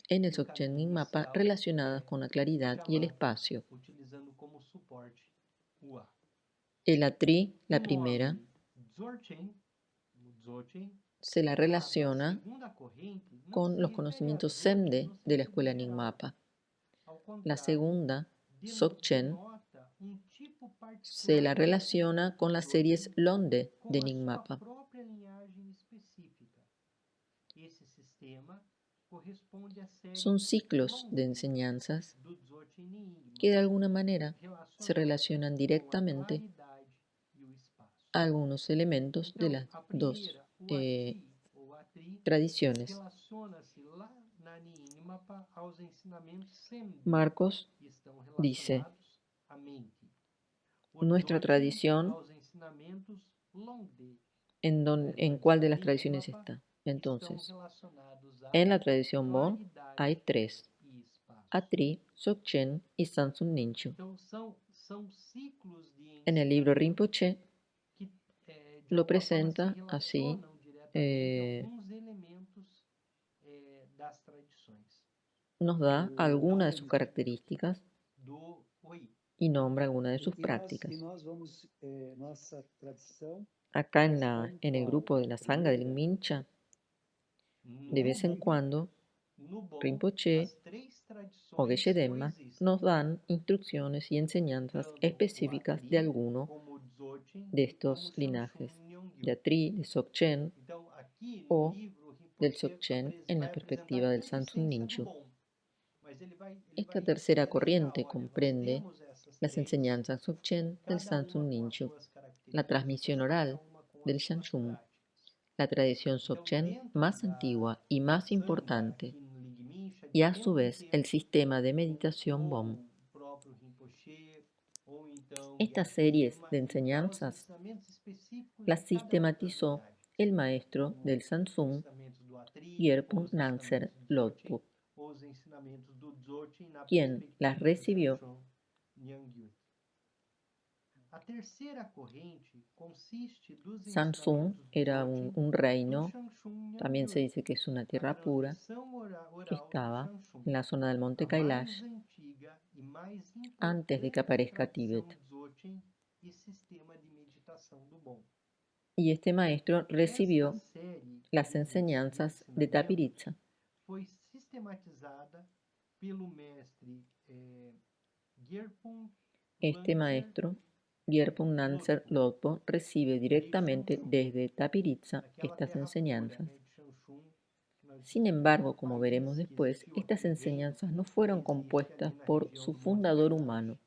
en el E o Dzogchen caminho Nyingmapa inicial relacionadas con la claridad y el Shamatha, espacio. utilizando como suporte o A. El Atri, O la primera, nome Dzogchen, o Dzogchen, se la da relaciona segunda corrente não con se los refere a conocimientos Dzogchen Semde no de la sentido escuela geral. Nyingmapa. Ao La contrário, segunda, Dzogchen, denota tipo se la particular de relaciona con las series Dzogchen Londe com de a sua Nyingmapa. própria linhagem específica. Esse sistema corresponde à série Son ciclos Londe de enseñanzas do Dzogchen Nyingma, que de alguna manera se relacionadas relacionan com a directamente claridade e o espaço. a algunos elementos de Então, las a dos primeira, o Ati ou Atri, tradiciones. relaciona-se lá na Nyingmapa aos ensinamentos Semde Marcos que estão dice, relacionados à mente. O nuestra Dzogchen tradición aos ensinamentos Longde, ¿En cuál de las tradiciones está? Entonces, en la tradición Bon hay 3, Atri, Dzogchen y Samsun Ninchu. En el libro Rinpoche lo presenta así, nos da algunas de sus características y nombra algunas de sus prácticas. Acá en el grupo de la Sangha del Mincha, de vez en cuando, Rinpoche o Geshe Denma nos dan instrucciones y enseñanzas específicas de alguno de estos linajes, de Atri, de Dzogchen o del Dzogchen en la perspectiva del Samsun Ninchu. Esta tercera corriente comprende las enseñanzas Dzogchen del Samsun Ninchu, la transmisión oral del Shanshung, la tradición Dzogchen más antigua y más importante, y a su vez el sistema de meditación Bon. Estas series de enseñanzas las sistematizó el maestro del Samsung, Gyerpo Nanser Lodpo, quien las recibió. Samsung era un reino, también se dice que es una tierra pura, que estaba en la zona del monte Kailash antes de que aparezca Tíbet. Y este maestro recibió las enseñanzas de Tapiritsa. Este maestro, Gyerpo Nanser Lodpo, recibe directamente desde Tapiritsa estas enseñanzas. Sin embargo, como veremos después, estas enseñanzas no fueron compuestas por su fundador humano,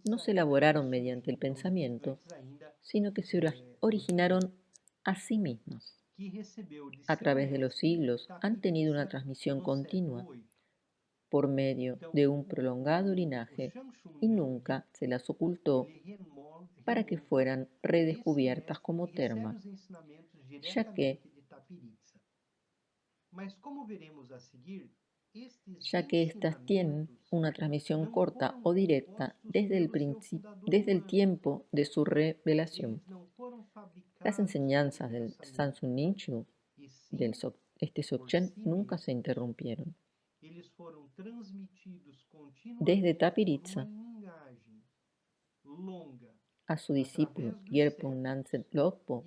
no se elaboraron mediante el pensamiento, sino que se originaron a sí mismas. A través de los siglos han tenido una transmisión continua por medio de un prolongado linaje y nunca se las ocultó para que fueran redescubiertas como terma, ya que éstas tienen una transmisión corta o directa desde el tiempo de su revelación. Las enseñanzas del Samsun Ninchu, este Dzogchen, nunca se interrumpieron. Desde Tapiritsa a su discípulo Gyerpo Nansen Lodpo,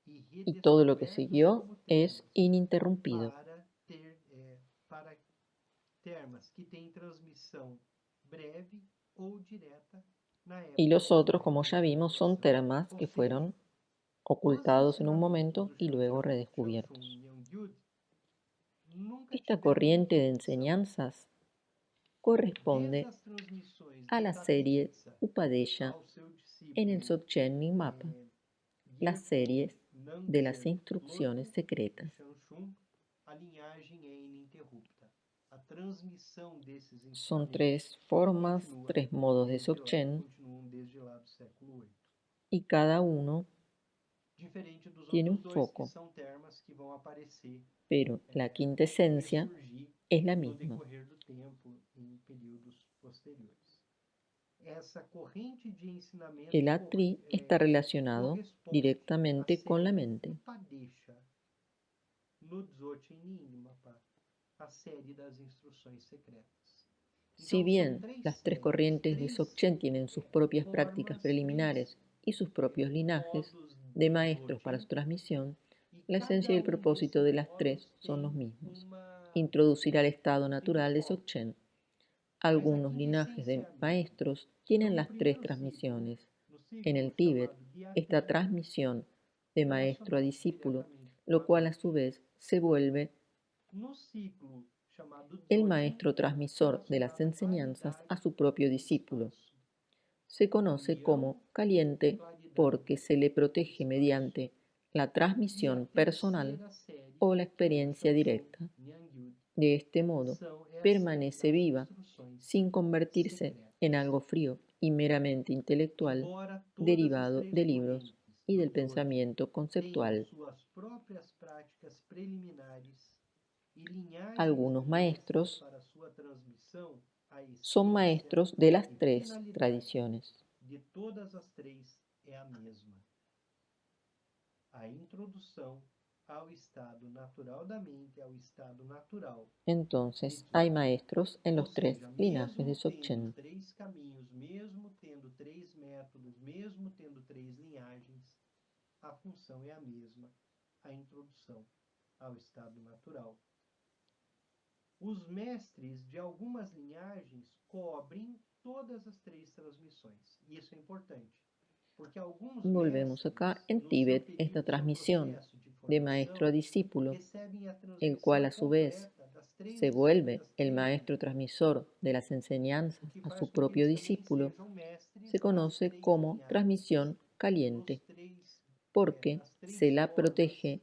y todo lo que siguió es ininterrumpido. Y los otros, como ya vimos, son termas que fueron ocultados en un momento y luego redescubiertos. Esta corriente de enseñanzas corresponde a la serie Upadesha en el Dzogchen Nyingmapa, las series de las instrucciones secretas. Son 3 formas, 3 modos de Dzogchen, y cada uno tiene un foco, pero la quintesencia es la misma. El Atri está relacionado directamente con la mente. Si bien las 3 corrientes de Dzogchen tienen sus propias prácticas preliminares y sus propios linajes de maestros para su transmisión, la esencia y el propósito de las 3 son los mismos: introducir al estado natural de Dzogchen. Algunos linajes de maestros tienen las 3 transmisiones. En el Tíbet, esta transmisión de maestro a discípulo, lo cual a su vez se vuelve el maestro transmisor de las enseñanzas a su propio discípulo. Se conoce como caliente porque se le protege mediante la transmisión personal o la experiencia directa. De este modo, permanece viva sin convertirse en algo frío y meramente intelectual embora todas as derivado três de libros correntes y do del Dzogchen pensamiento tenham conceptual. suas próprias práticas preliminares e linhagens Algunos diversas maestros para sua transmissão, a son essência maestros de las e tres finalidade tradiciones. de todas as três é a mesma: a introdução ao estado natural da mente, ao estado natural de Entonces, hay Dzogchen. maestros en Ou los tres seja, linajes de mesmo tendo Dzogchen. três caminhos, mesmo tendo três métodos, mesmo tendo três linhagens, a função é a mesma: a introdução ao estado natural. Os mestres de algumas linhagens cobrem todas as três transmissões. E isso é importante, porque alguns Volvemos acá en mestres, no seu Tíbet, período, esta seu transmisión processo de de maestro a formação, discípulo, recebem a el cual transmissão a su vez completa das três se vuelve das el três maestro linhas, transmisor de las o enseñanzas que a faz su com que propio eles também discípulo, sejam mestres se das conoce três como linhagens, transmisión caliente, dos três, porque das três se la formas protege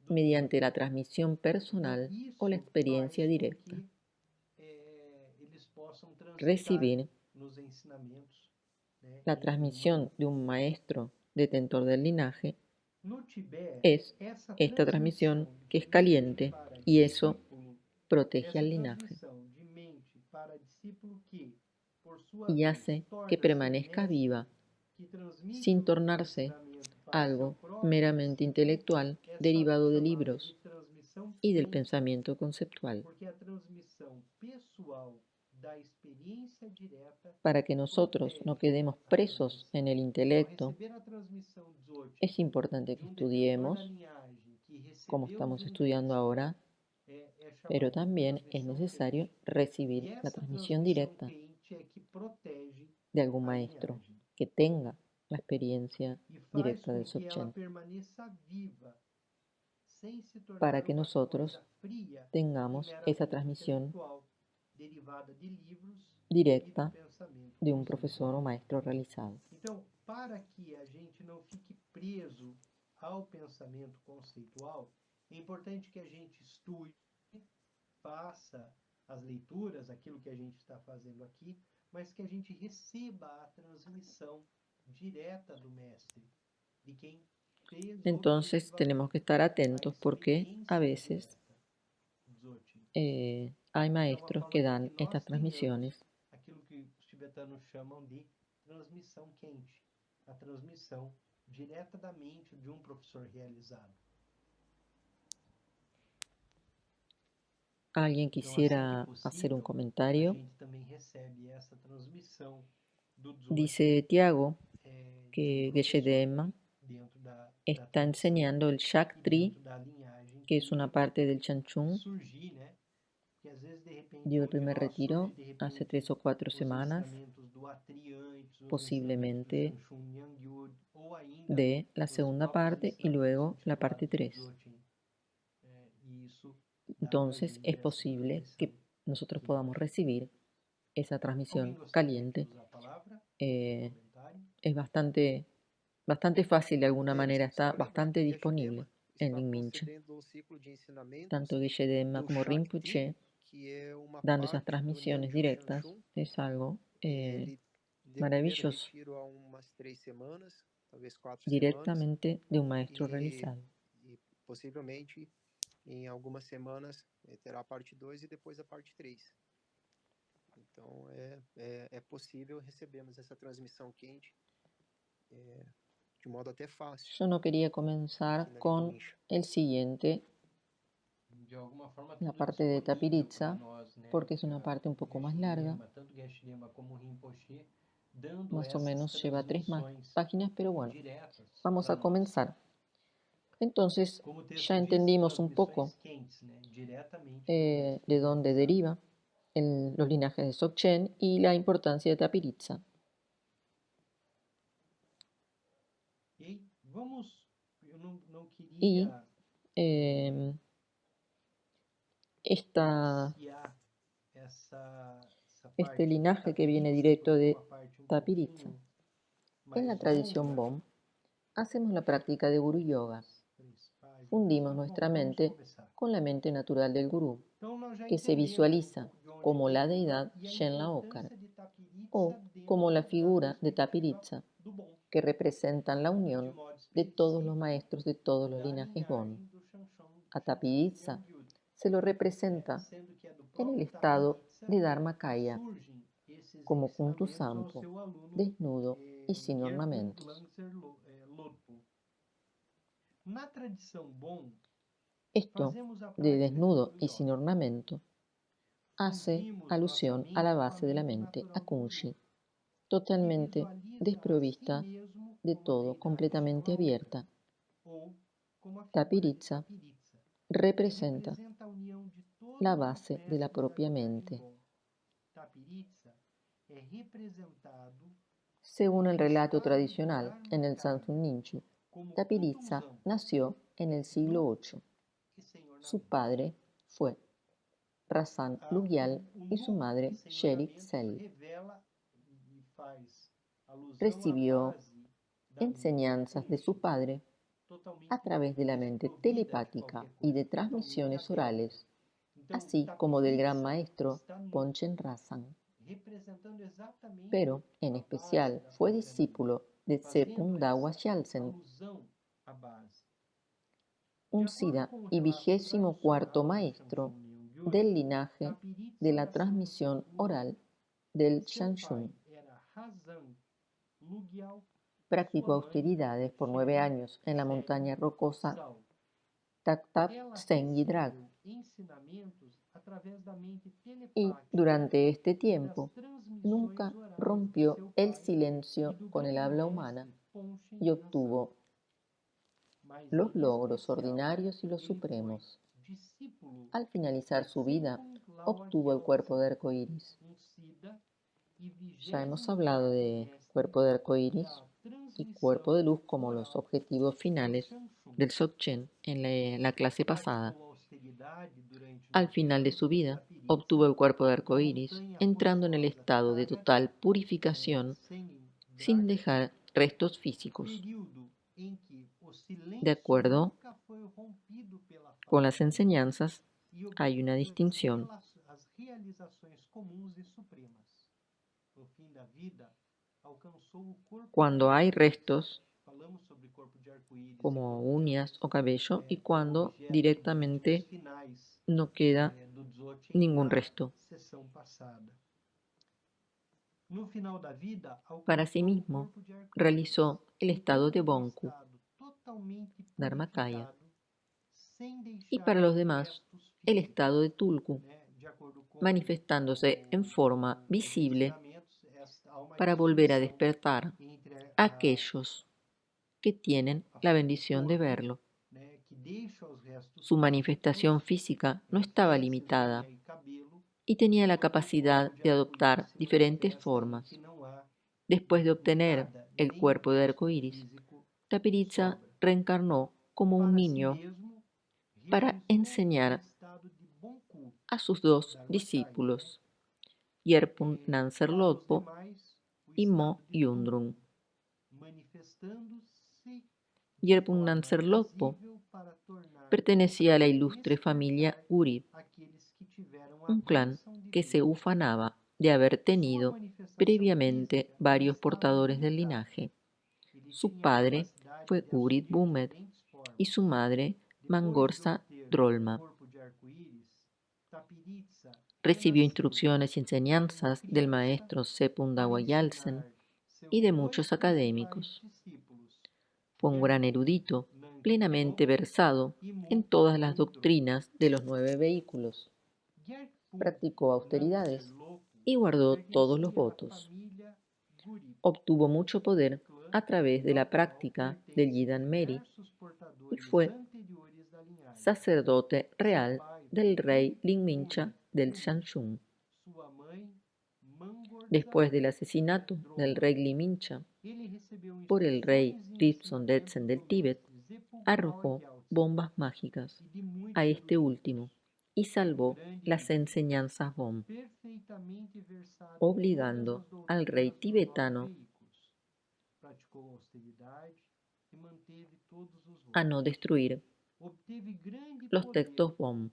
do mediante la Dzogchen. transmisión Então, personal o la isso experiencia faz com directa. que eles possam transitar Recibir nos ensinamentos, né, la em uma transmisión de un maestro detentor del linaje No Tibete, es essa esta transmisión transmissão que de es mente caliente para y eso discípulo, protege al essa linaje transmissão de mente para discípulo que, por sua y vez, hace que torna-se permanezca mestre, viva que transmite sin o tornarse ensinamento para seu algo próprio meramente discípulo, intelectual é derivado de chamada libros de transmissão y del quente, pensamiento conceptual, porque a transmissão pessoal da experiência direta para que nosotros no protege quedemos a presos transmissão. en el Então, intelecto. receber a transmissão Dzogchen Es importante de que detentor da estudiemos, linhagem que como recebeu estamos de estudiando mestre, ahora, pero chamado de también es transmissão necesario quente. recibir E la essa transmisión transmissão directa quente é que protege de algún a maestro linhagem que tenga la experiencia e faz directa com del que ela Dzogchen, permaneça viva, sem se para tornar que uma nosotros coisa fria e tengamos esa meramente transmisión intelectual, derivada de livros e do directa pensamento de un conceitual. profesor o maestro realizado. Então, para que a gente não fique preso ao pensamento conceitual, é importante que a gente estude, faça as leituras, aquilo que a gente está fazendo aqui, mas que a gente receba a transmissão direta do mestre, de quem fez Entonces tenemos que estar atentos porque a veces Dzogchen. hay De uma maestros forma que com dan que nós estas tenhamos transmisiones aquilo que os tibetanos chamam de transmissão quente, a transmissão direta da mente de um professor realizado. Alguien Então, assim que quisiera hacer un possível, a comentario. gente também recebe essa transmissão do Dice Dzogchen Tiago de que um Geshe professor Dema dentro da está tradição enseñando el e Shaktri, dentro da linhagem que es una parte del que Chanchung. surgir, né? Que às vezes de repente Dio el entre primer nós surge retiro de hace repente 3 o 4 os semanas, ensinamentos do Atri antes, os ensinamentos do posiblemente Shanshun Nyangyud, ou ainda de la os segunda próprios parte y ensinamentos luego la parte intitulados do 3. Dzogchen. E isso dá pra Entonces gente es essa posible transmissão que nosotros quente. podamos recibir esa Alguém transmisión gostaria de caliente. usar a palavra? Comentário? Es bastante fácil de alguna manera, está Só lembrar bastante que disponible Geshe-Dema en está Lingminchen. procedendo um ciclo de ensinamentos Tanto Geshe Dema do como Shakti, Rinpoche que é uma dando esas parte do transmisiones Nyingyo directas Shanshun. es algo Ele deu o primeiro maravilloso, retiro há umas 3 semanas, talvez 4 semanas, directamente de un maestro realizado. e possivelmente em algumas semanas terá a parte 2 e depois a parte 3. Então é possível recebermos essa transmissão quente de modo até fácil Yo no quería comenzar aqui na con Lingminchen. el siguiente, De alguma forma, la tudo parte de disponível Tapiritza, para nós, né? porque es una parte un poco más larga, Tanto Geshe Dema como Rinpoche, dando más o essas menos lleva 3 transmissões páginas, pero bueno, diretas vamos para a nós. comenzar. Entonces, Como o texto ya diz, entendimos un poco transmissões quentes, né? Diretamente do mestre de dónde realizado. deriva los linajes de Dzogchen y la importancia de Tapiritza. E vamos, eu não Y queria este parte linaje que viene Tapiritza, directo porque é de uma parte Tapiritza. En la mais tradición longa, Bon, hacemos la práctica de Guru Yoga. Fundimos nuestra mente con la mente natural del Gurú, Então, nós já que se entendemos visualiza um pouco de onde como vem la tudo deidad e a Shenla Okar. importância de Tapiritza o como la figura de Tapiritsa, que representan la unión de todos los maestros de todos los linajes Bon. A Tapiritsa se lo representa en el estado de Dharmakaya, como Kuntu Sampo, desnudo y sin ornamentos. Esto de desnudo y sin ornamento hace alusión a la base de la mente, a Kunshi, totalmente desprovista de todo, completamente abierta. Tapiritsa representa la base de la propia mente. Según el relato tradicional en el Samsun Ninchu, Tapiritsa nació en el siglo VIII. Su padre fue Rasan Lugyal y su madre Sherik Sel. Recibió enseñanzas de su padre a través de la mente telepática y de transmisiones orales, así como del gran maestro Ponchen Rasan. Pero, en especial, fue discípulo de Tsepun Dawa Gyaltsen, un Siddha y 24º maestro del linaje de la transmisión oral del Shanshun. Practicó austeridades por 9 años en la montaña rocosa Taktap Tsengydrag. Y durante este tiempo nunca rompió el silencio con el habla humana y obtuvo los logros ordinarios y los supremos. Al finalizar su vida, obtuvo el cuerpo de arco iris. Ya hemos hablado de cuerpo de arco iris y cuerpo de luz como los objetivos finales del Dzogchen en la clase pasada. Al final de su vida, obtuvo el cuerpo de arco iris, entrando en el estado de total purificación sin dejar restos físicos. De acuerdo con las enseñanzas, hay una distinción. Cuando hay restos, como uñas o cabello, y cuando directamente no queda ningún resto. Para sí mismo, realizó el estado de Bonku, Dharmakaya, y para los demás, el estado de Tulku, manifestándose en forma visible para volver a despertar a aquellos que tienen la bendición de verlo. Su manifestación física no estaba limitada y tenía la capacidad de adoptar diferentes formas. Después de obtener el cuerpo de arco iris, Tapiritsa reencarnó como un niño para enseñar a sus 2 discípulos, Yerpun Nanser Lodpo y Mo Yundrung. Yerpun Nanser Lodpo pertenecía a la ilustre familia Urid, un clan que se ufanaba de haber tenido previamente varios portadores del linaje. Su padre fue Urid Bumed y su madre Mangorsa Drolma. Recibió instrucciones y enseñanzas del maestro Tsepun Dawa Gyaltsen y de muchos académicos. Fue un gran erudito, plenamente versado en todas las doctrinas de los 9 vehículos. Practicó austeridades y guardó todos los votos. Obtuvo mucho poder a través de la práctica del Yidan Meri y fue sacerdote real del rey Lingmincha del Shanshun. Después del asesinato del rey Lingmincha por el rey Rizon Detsen del Tíbet, arrojó bombas mágicas a este último y salvó las enseñanzas Bon, obligando al rey tibetano a no destruir los textos Bon.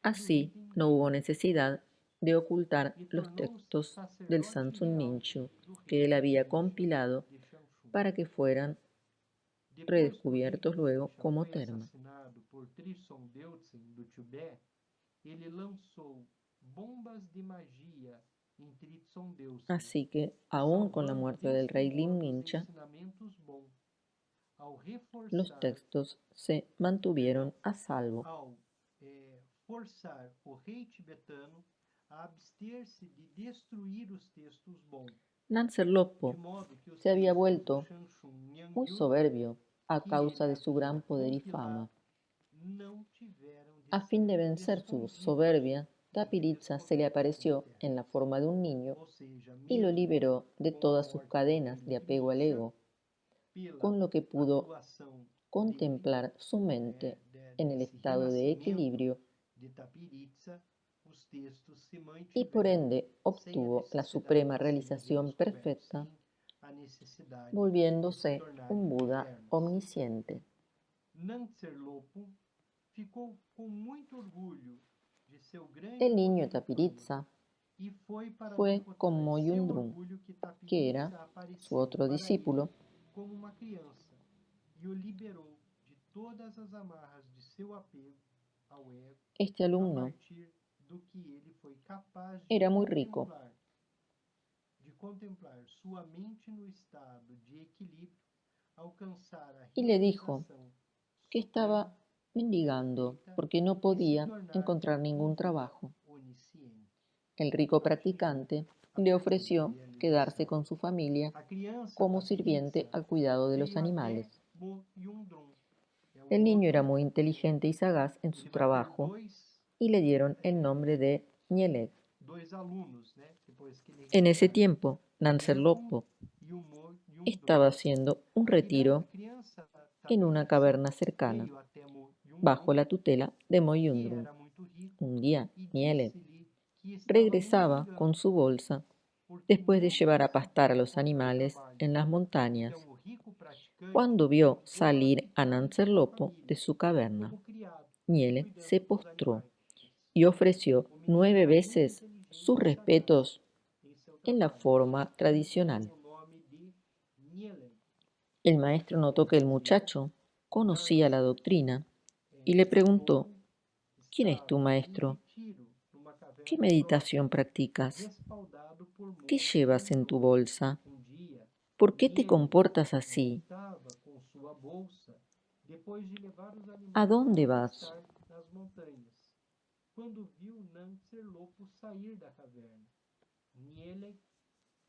Así no hubo necesidad de ocultar e los tornou-se textos del sacerdote Samsun real Minchu do que él rei había Niele compilado de Changshu. para que fueran Depois que o rei redescubiertos Niele luego como foi terma. assassinado por Trison Deutsen do Tibete, ele lançou bombas de magia em Trison Deutsen, Así que, aún con la salvando muerte del rey deste modo os Limnincha, ensinamentos bons. Ao los reforçar textos se mantuvieron a salvo. ao forçar o rei tibetano a abster-se de destruir os textos bons, Nanser de Lopo modo que os se había textos do vuelto Shanshun muy Nyangyu soberbio a que causa ele de su gran havia poder y compilado fama. não tiveram de A fin de ser vencer su escondidos soberbia, e Tapiritza se le apareció en la forma de un niño ou seja, y lo mesmo liberó de com a todas sus morte do cadenas rei de apego al Limnincha, ego, pela con lo que pudo atuação contemplar su mente en el desse estado de renascimento equilibrio de Tapiritza, os textos se y por mantiveram ende sem a obtuvo la necessidade suprema de serem realización redescobertos, perfecta, sem a necessidade de se volviéndose tornarem un Buda eternos. omnisciente. Nanser Lopo ficou com muito orgulho de seu grande El niño poder e fama, Tapiritza e foi para fue derrotar con seu Moyundrum, orgulho que que era Tapiritza su apareceu otro para discípulo, ele como uma criança e o liberou de todas as amarras de seu apego ao ego, este a alumno partir do que ele foi capaz era muy rico de contemplar sua mente no estado de equilíbrio, alcançar a y le dijo realização que estaba suprema mendigando perfeita porque no e se podía tornar encontrar um ningún Buda trabajo. onisciente. El rico practicante le ofreció quedarse con su familia A criança como sirviente Tapiritza al cuidado de los veio até animales. Moyundrum. El niño era muy inteligente y sagaz en su Ele vai ter trabajo y le dieron el nombre de Nielek. dois alunos, né? Depois que ele En ese reencarna. tiempo, Nanser Lopo E o Moyundrum. estaba haciendo un retiro Criança en una Tapiritza caverna cercana, veio até Moyundrum, bajo la tutela de que Moyundrum. era muito rico, Un día, e Nielek disse-lhe que estava regresaba mendigando, con su bolsa porque después de não llevar a pastar a conseguia los encontrar animales trabalho. en las montañas, Então, o rico praticante cuando vio deu a salir a ficar Nanser com a Lopo família, de su caverna. como criado, Nielek cuidando se dos postró animais. y ofreció O menino 9 era muito veces inteligente sus e sagaz respetos em seu en la trabalho. forma Por tradicional. isso, o nome de Niele. El maestro notó que el muchacho conocía la doctrina y le preguntó, ¿quién es tu maestro? ¿Qué meditación practicas? ¿Qué llevas en tu bolsa? ¿Por qué te comportas así? ¿A dónde vas? Quando viu Nanser Lopo sair da caverna, Niele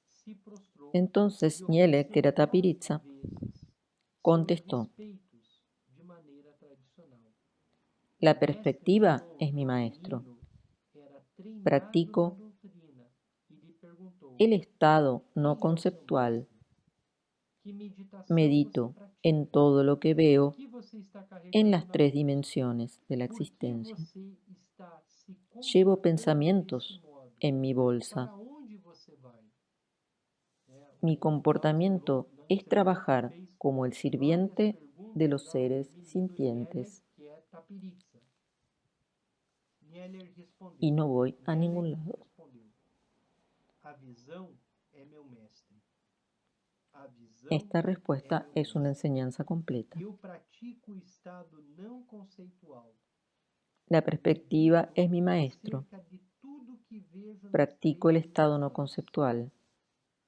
se prostrou Entonces e Nielek, que ofereceu era 9 Tapiritza, vezes contestó, seus respeitos de maneira tradicional. la perspectiva es mi maestro. Practico el estado no conceptual. Medito en todo lo que veo en las 3 dimensiones de la existencia. Llevo pensamientos en mi bolsa. Mi comportamiento es trabajar como el sirviente de los seres sintientes y no voy a ningún lado. Esta respuesta es una enseñanza completa. La perspectiva es mi maestro. Practico el estado no conceptual.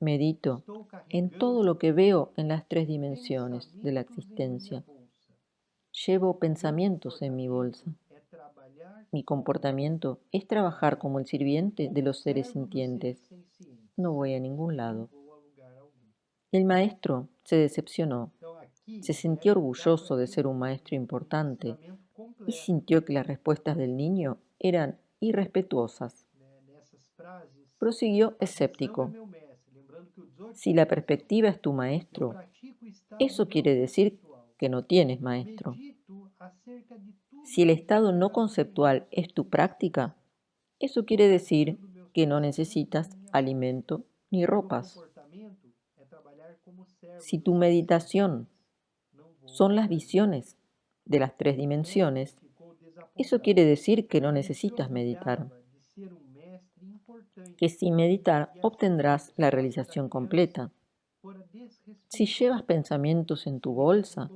Medito en todo lo que veo en las 3 dimensiones de la existencia. Llevo pensamientos en mi bolsa. Mi comportamiento es trabajar como el sirviente de los seres sintientes. No voy a ningún lado. El maestro se decepcionó. Se sintió orgulloso de ser un maestro importante y sintió que las respuestas del niño eran irrespetuosas. Prosiguió escéptico. Si la perspectiva es tu maestro, eso quiere decir que no tienes maestro. Si el estado no conceptual es tu práctica, eso quiere decir que no necesitas alimento ni ropas. Si tu meditación son las visiones de las 3 dimensiones, eso quiere decir que no necesitas meditar. que sin meditar obtendrás la realización completa. Si llevas pensamientos en tu bolsa,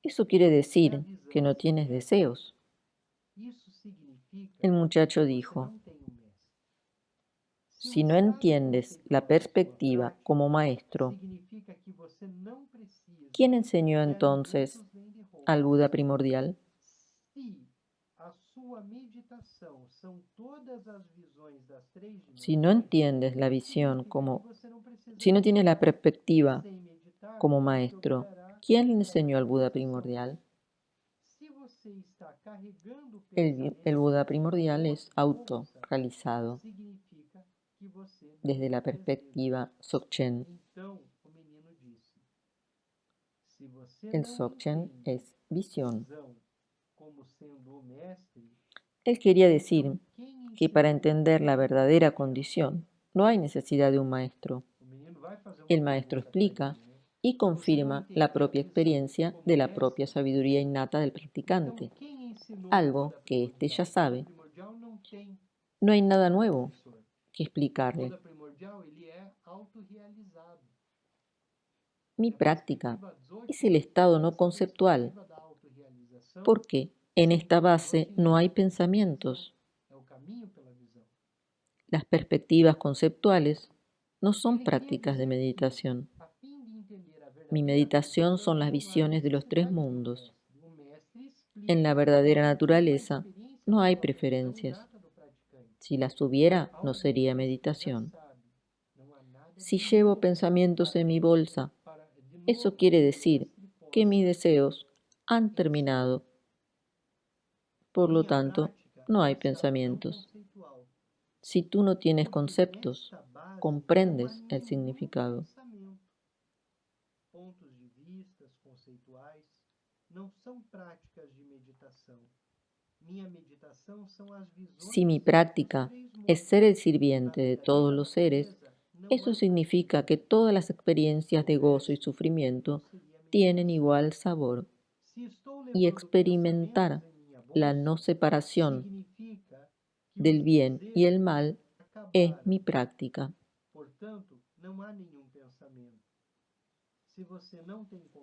eso quiere decir que no tienes deseos. El muchacho dijo: si no entiendes la perspectiva como maestro, ¿quién enseñó entonces al Buda primordial? Si no entiendes la visión si no tienes la perspectiva como maestro, ¿quién le enseñó al Buda primordial? El Buda primordial es autorrealizado desde la perspectiva Dzogchen. El Dzogchen es visión. Él quería decir que para entender la verdadera condición no hay necesidad de un maestro. El maestro explica y confirma la propia experiencia de la propia sabiduría innata del practicante, algo que éste ya sabe. No hay nada nuevo que explicarle. Mi práctica es el estado no conceptual, porque en esta base no hay pensamientos. Las perspectivas conceptuales no son prácticas de meditación. Mi meditación son las visiones de los tres mundos. En la verdadera naturaleza no hay preferencias. Si las hubiera, no sería meditación. Si llevo pensamientos en mi bolsa, eso quiere decir que mis deseos han terminado. Por lo tanto, no hay pensamientos. Si tú no tienes conceptos, comprendes el significado. Si mi práctica es ser el sirviente de todos los seres, eso significa que todas las experiencias de gozo y sufrimiento tienen igual sabor. Y experimentar la no separación del bien y el mal es mi práctica.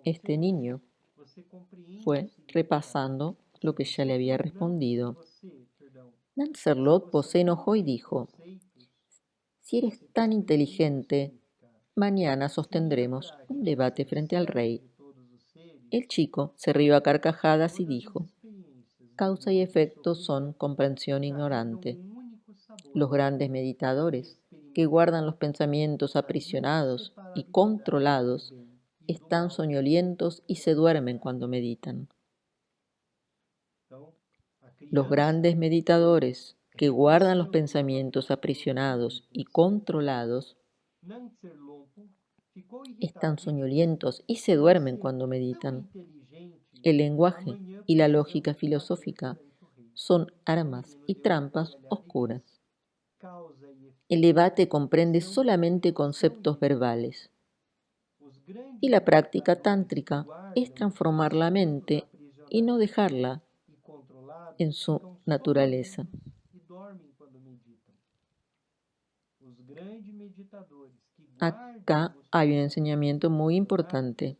Este niño fue repasando lo que ya le había respondido. Lancelot se enojó y dijo: si eres tan inteligente, mañana sostendremos un debate frente al rey. El chico se rió a carcajadas y dijo: causa y efecto son comprensión ignorante. Los grandes meditadores, que guardan los pensamientos aprisionados y controlados, están soñolientos y se duermen cuando meditan. Los grandes meditadores, que guardan los pensamientos aprisionados y controlados, están soñolientos y se duermen cuando meditan. El lenguaje y la lógica filosófica son armas y trampas oscuras. El debate comprende solamente conceptos verbales. Y la práctica tántrica es transformar la mente y no dejarla en su naturaleza. Acá hay un enseñamiento muy importante.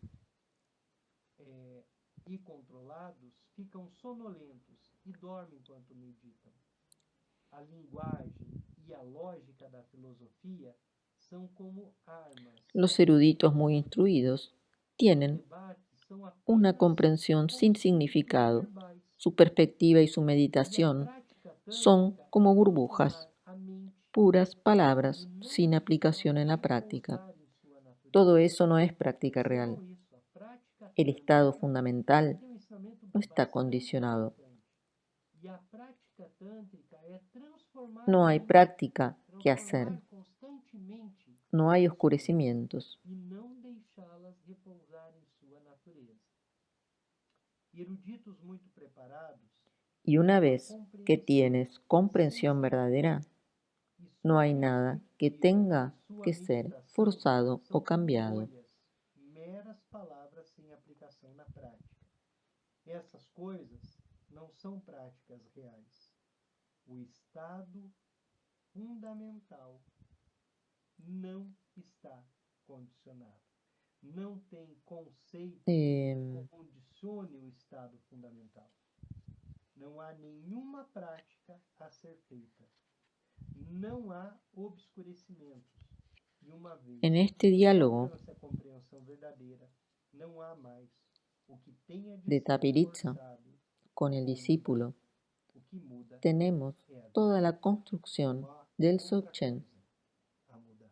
Los eruditos muy instruidos tienen una comprensión sin significado. Su perspectiva y su meditación son como burbujas, puras palabras sin aplicación en la práctica. Todo eso no es práctica real. El estado fundamental no está condicionado. No hay práctica que hacer. No hay oscurecimientos. Y una vez que tienes comprensión verdadera, no hay nada que tenga que ser forzado o cambiado. Essas coisas não são práticas reais. O estado, a condição, são as visões. E a prática tântrica é transformar a mente em um estado de fundamental não está condicionado. Não tem conceito que condicione o estado fundamental. Não há nenhuma prática a ser feita. Não há obscurecimentos. E uma vez En este diálogo alcance a compreensão verdadeira, não há mais o que tenha de de ser Tapiritza reforçado con el ou discípulo, mudado. O que muda tenemos é a toda la vida. construcción Não há del outra Dzogchen coisa a mudar.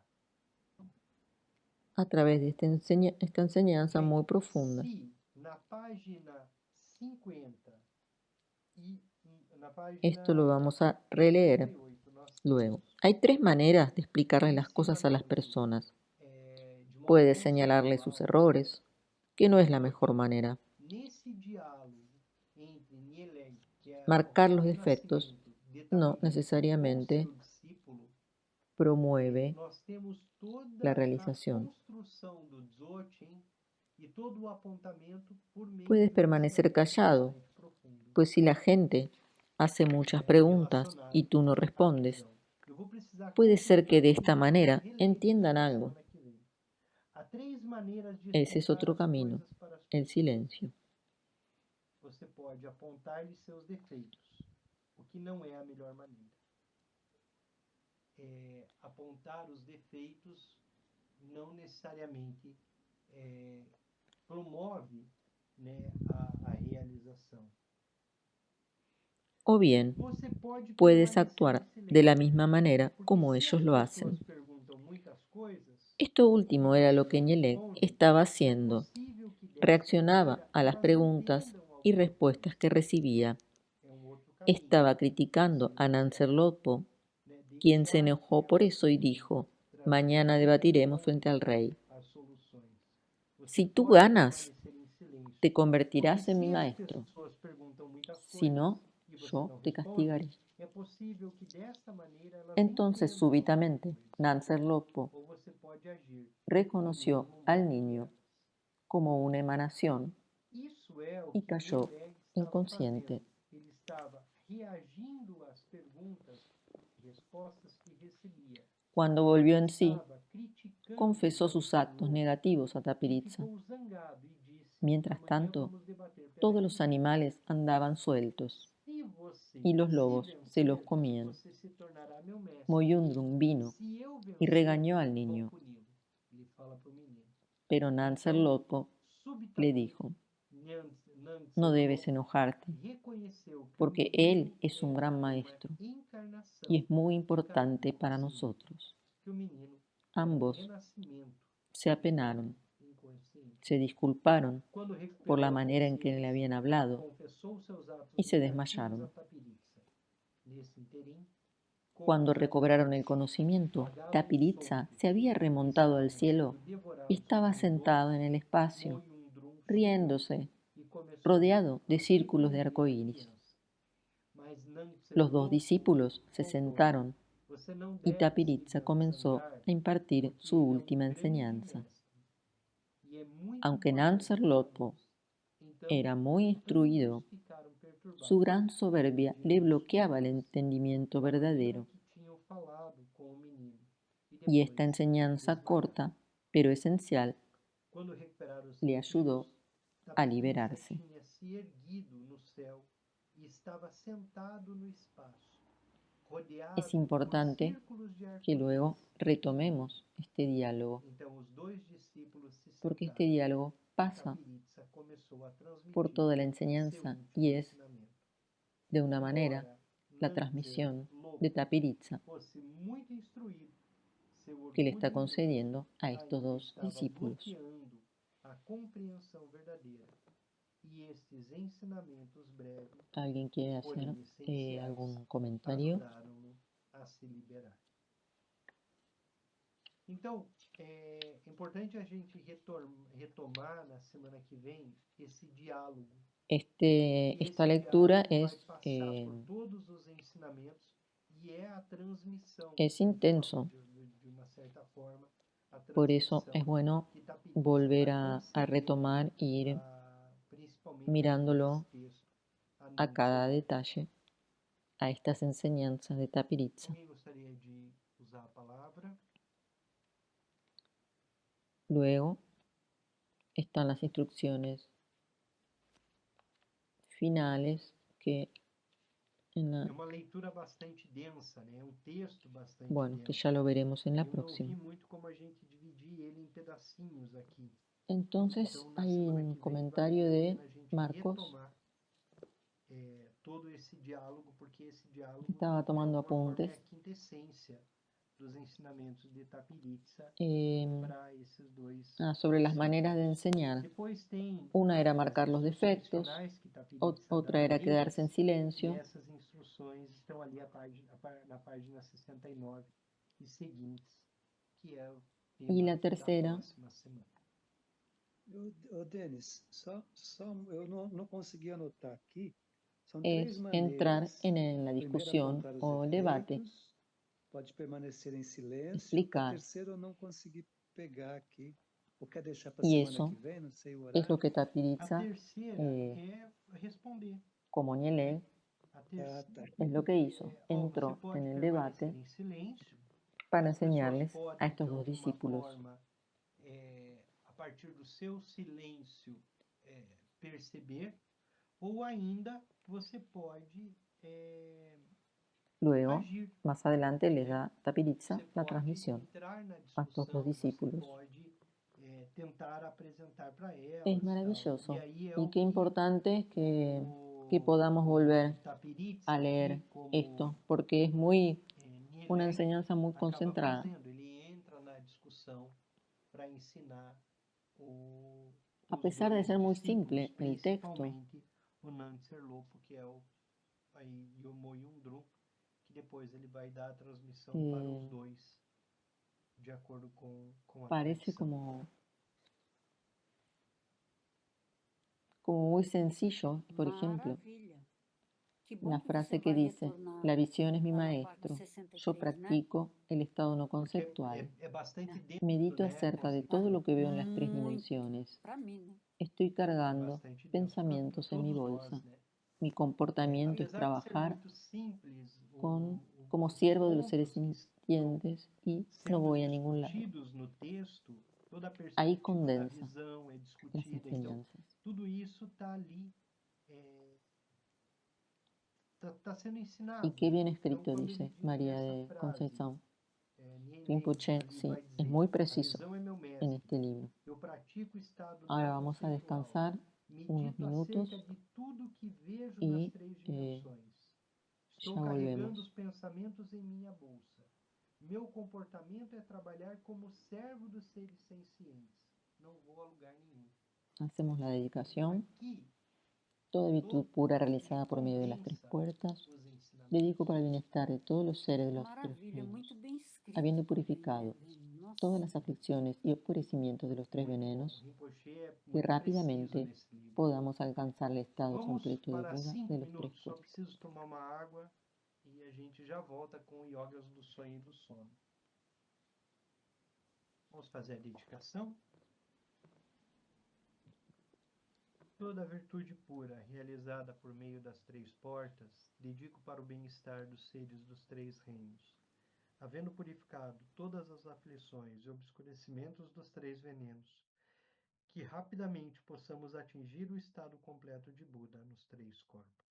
a través de esta enseñanza Bem, muy profunda. se na página 50 e na Esto lo página vamos a releer 58 nós luego. temos Hay tres maneras de explicarle las cosas a las ensinamento personas. de modo Puedes señalarle sus conceitual, errores, que no es la só mejor que manera. nesse diálogo entre Nieleg, que é Marcar o los defectos renascimento de no Tapiritza com necesariamente seu discípulo, promueve nós temos la toda a realización. construção do Dzogchen e todo o apontamento por meio Puedes de um permanecer ensinamento callado, bastante profundo, pues si la gente hace muchas preguntas y relacionado tú no à respondes, visão. Eu vou precisar puede ser que de consultar esta tudo manera e reler entiendan isso algo. semana que vem. Há três maneiras de Ese es explicar otro as camino, coisas para as el pessoas. silencio. Você pode apontar-lhe seus defeitos, o que não é a melhor maneira. Apontar os defeitos não necessariamente promove, né, a realização. O bien, Você pode puedes permanecer actuar em de la silêncio, misma manera porque como se ellos as lo pessoas hacen. perguntam muitas coisas Esto e último era você lo que não Ñelec responde, estaba é haciendo. possível que dessa Reaccionaba maneira a las elas preguntas entendam y alguma respuestas coisa. que recibía. É outro caminho. Estaba criticando a Nanser Lotpo, Né? quien se Deixar que enojó por ela eso y dijo, traduzam mañana debatiremos frente al rey. as soluções. Você Si tú pode ganas, permanecer em silêncio, te porque convertirás en mi se as maestro. pessoas perguntam muitas Si coisas no, e você yo não te responde, castigaré. é possível que dessa maneira elas Entonces, entendam alguma súbitamente, coisa. Nanser Lotpo Ou você pode agir do reconoció mesmo al modo niño delas. como una emanación Isso é o y que cayó Nieleg estava inconsciente. fazendo. Ele estava reagindo às perguntas e respostas que recebia. Cuando volvió en sí, Estava criticando confesó sus Nanser actos Lotpo negativos a e Tapiritza. ficou zangado e disse: Mientras amanhã tanto, vamos debater. todos los Peraí, animales andaban sueltos se você y los se lobos se los vencer, comían. você se tornará meu mestre. Moyundrum vino Se eu y vencer, regañó al vão niño, puni-lo. Ele fala para o menino. pero Nanser Então, Lotpo le subitamente, dijo, Nanser no debes Lotpo enojarte, reconheceu que o porque menino él es un gran era uma maestro encarnação y es muy de importante caráter para cósmico, nosotros. que o menino Ambos era renascimento se apenaron, inconsciente. se disculparon Quando por recuperou la a manera en que le consciência, habían hablado confessou seus atos y se negativos a desmayaron. Tapiritza. Nesse interim, Cuando como recobraron el conocimiento, pagava o Tapiritza sono se había por remontado al estarem cielo sendo devorados y estaba por sentado lobos, en el espacio, Moyundrum chegou riéndose, e começou rodeado de a círculos de repreender a arcoíris. criança. Mas Nanser Los dos Lotpo discípulos se contou: sentaron você não y deve Tapiritza se comenzó zangar, a impartir porque su ele é última grande enseñanza. mestre e é muito Aunque importante Nanser para Lotpo nós. Então, era muy instruido, todos ficaram perturbados. su gran soberbia le diante bloqueaba el de entendimiento da maneira verdadero. que tinham falado com o menino. Y esta Depois, enseñanza desmaiaram. corta, pero esencial, Quando recuperaram os le sentidos, ayudó a Tapiritza liberarse. tinha se erguido no céu e estaba sentado no espaço, rodeado Es importante por círculos de que luego arco-íris. retomemos este diálogo, Então os dois discípulos se porque este sentaram. diálogo pasa Tapiritza começou a por transmitir toda la seu enseñanza último y es, ensinamento. de una manera, Embora la Nanser transmisión Lotpo de Tapiritza fosse muito instruído, seu que le está orgulho mesmo concediendo a estos ainda dos estava discípulos. bloqueando a compreensão verdadeira. E estes ensinamentos breves, ¿Alguien quiere hacer porém essenciais, algún comentario? ajudaram-no a se liberar. Então, é importante a gente retomar na semana que vem esse diálogo. Esta Esse lectura diálogo vai es, passar por todos os ensinamentos e é a transmissão. es intenso, De uma certa forma, a por eso transmissão es bueno que Tapiritza volver está a concedendo retomar e ir principalmente mirándolo nesse texto, a cada Nanser Lotpo. detalle a estas enseñanzas de Tapiritza. Alguém gostaria de Luego están las instrucciones finales que en É la, uma leitura bastante densa, né? É um texto bastante bueno, que denso. ya lo veremos en la Eu não vi próxima. muito como a gente dividir ele em pedacinhos aqui. Entonces Então, na hay semana un que vem, vale comentario a de pena a gente Marcos retomar todo esse diálogo, porque esse que diálogo, estaba de tomando alguma forma, apuntes. é a quinta essência dos ensinamentos de Tapiritsa em, para esses dois sobre las maneras de ciclos. enseñar. Depois tem Una era as marcar los instruções defectos, finais que Tapiritsa otra dá era a quedarse en eles, e silencio essas instruções estão ali na página 69 e seguintes, que é o y tema la da tercera próxima semana. Denis, eu não consegui anotar aqui. São es três entrar maneiras. en la Primeiro, discusión apontar os o el debate, defeitos, pode permanecer em silêncio. A explicar. terceira eu não consegui pegar aqui. Ou quer deixar para a Y semana eso que vem? Não sei o es lo horário. que A Tapiritza, terceira é responder. como Nielé, A Ah, terceira tá. es lo que hizo. você Entró pode en el permanecer debate em silêncio. para As pessoas enseñarles a podem, de estos dos alguma discípulos. forma, a partir do seu silêncio, perceber, ou ainda você pode Luego, agir. más adelante, les da Tapiritza Você la pode transmisión entrar na a estos dos discussão, você discípulos. pode tentar apresentar para elas. Es Tal. maravilloso. E aí é Y o qué que importante que o podamos volver Tapiritza, a leer aqui, como esto, porque es muy una Nielé, enseñanza muy acaba concentrada. fazendo. Ele entra na discussão para ensinar A os pesar de dois ser muy discípulos, simple el texto, principalmente o Nanser Lopo, que é o Yomo Yundru, que depois ele vai dar a transmissão para os dois, de acordo com a parece tradição. como muy sencillo. Por ejemplo, Maravilha. Que bom la que frase você que vai dice, retornar la visión es mi lá na página maestro, 63, yo né? practico el estado no Porque conceptual, é bastante denso, medito né? acerca de Conseguir todo lo que veo en las tres Muito. dimensiones, Para mim, né? estoy cargando bastante denso pensamientos para en mi todos bolsa. nós, né? Mi comportamiento es Apesar de ser trabajar muito simples, como os siervo de los seres pontos que sintientes y no sendo voy a ningún lado. discutidos no texto, toda a Ahí perspectiva da condensa visão é las discutida. Então, enseñanzas. tudo isso está ali, está sendo ensinado. Y qué bien Então, escrito, quando ele dice diz María essa de frase, Concepción. Nielé Rinpoche, ali sí, vai es dizer, muy a preciso visão é meu en mestre, este libro. eu pratico o estado Ahora não vamos a conceitual, descansar unos medito minutos acerca de tudo que vejo y nas três dimensões. Estou ya carregando volvemos. os pensamentos em minha bolsa. Meu comportamento é trabalhar como servo dos seres sencientes. Não vou a lugar nenhum. Hacemos la dedicación. Aqui, Toda virtud pura realizada ele por medio de las tres condensa puertas, os ensinamentos. dedico para el bienestar de todos los seres de los tres Maravilha, muito reinos, bem escrito habiendo também, purificado né, Lene? Nossa. todas las aflicciones y oscurecimientos de los tres Muito bom. venenos, Rinpoche é que muito rápidamente preciso nesse livro. podamos alcanzar el estado Vamos completo de para Buda 5 de los tres minutos. Só puertos. preciso tomar uma água e a gente já volta com Yogas do Sonho e do Sono. Vamos fazer a dedicação. Toda a virtude pura, realizada por meio das três portas, dedico para o bem-estar dos seres dos três reinos. Havendo purificado todas as aflições e obscurecimentos dos três venenos, que rapidamente possamos atingir o estado completo de Buda nos três corpos.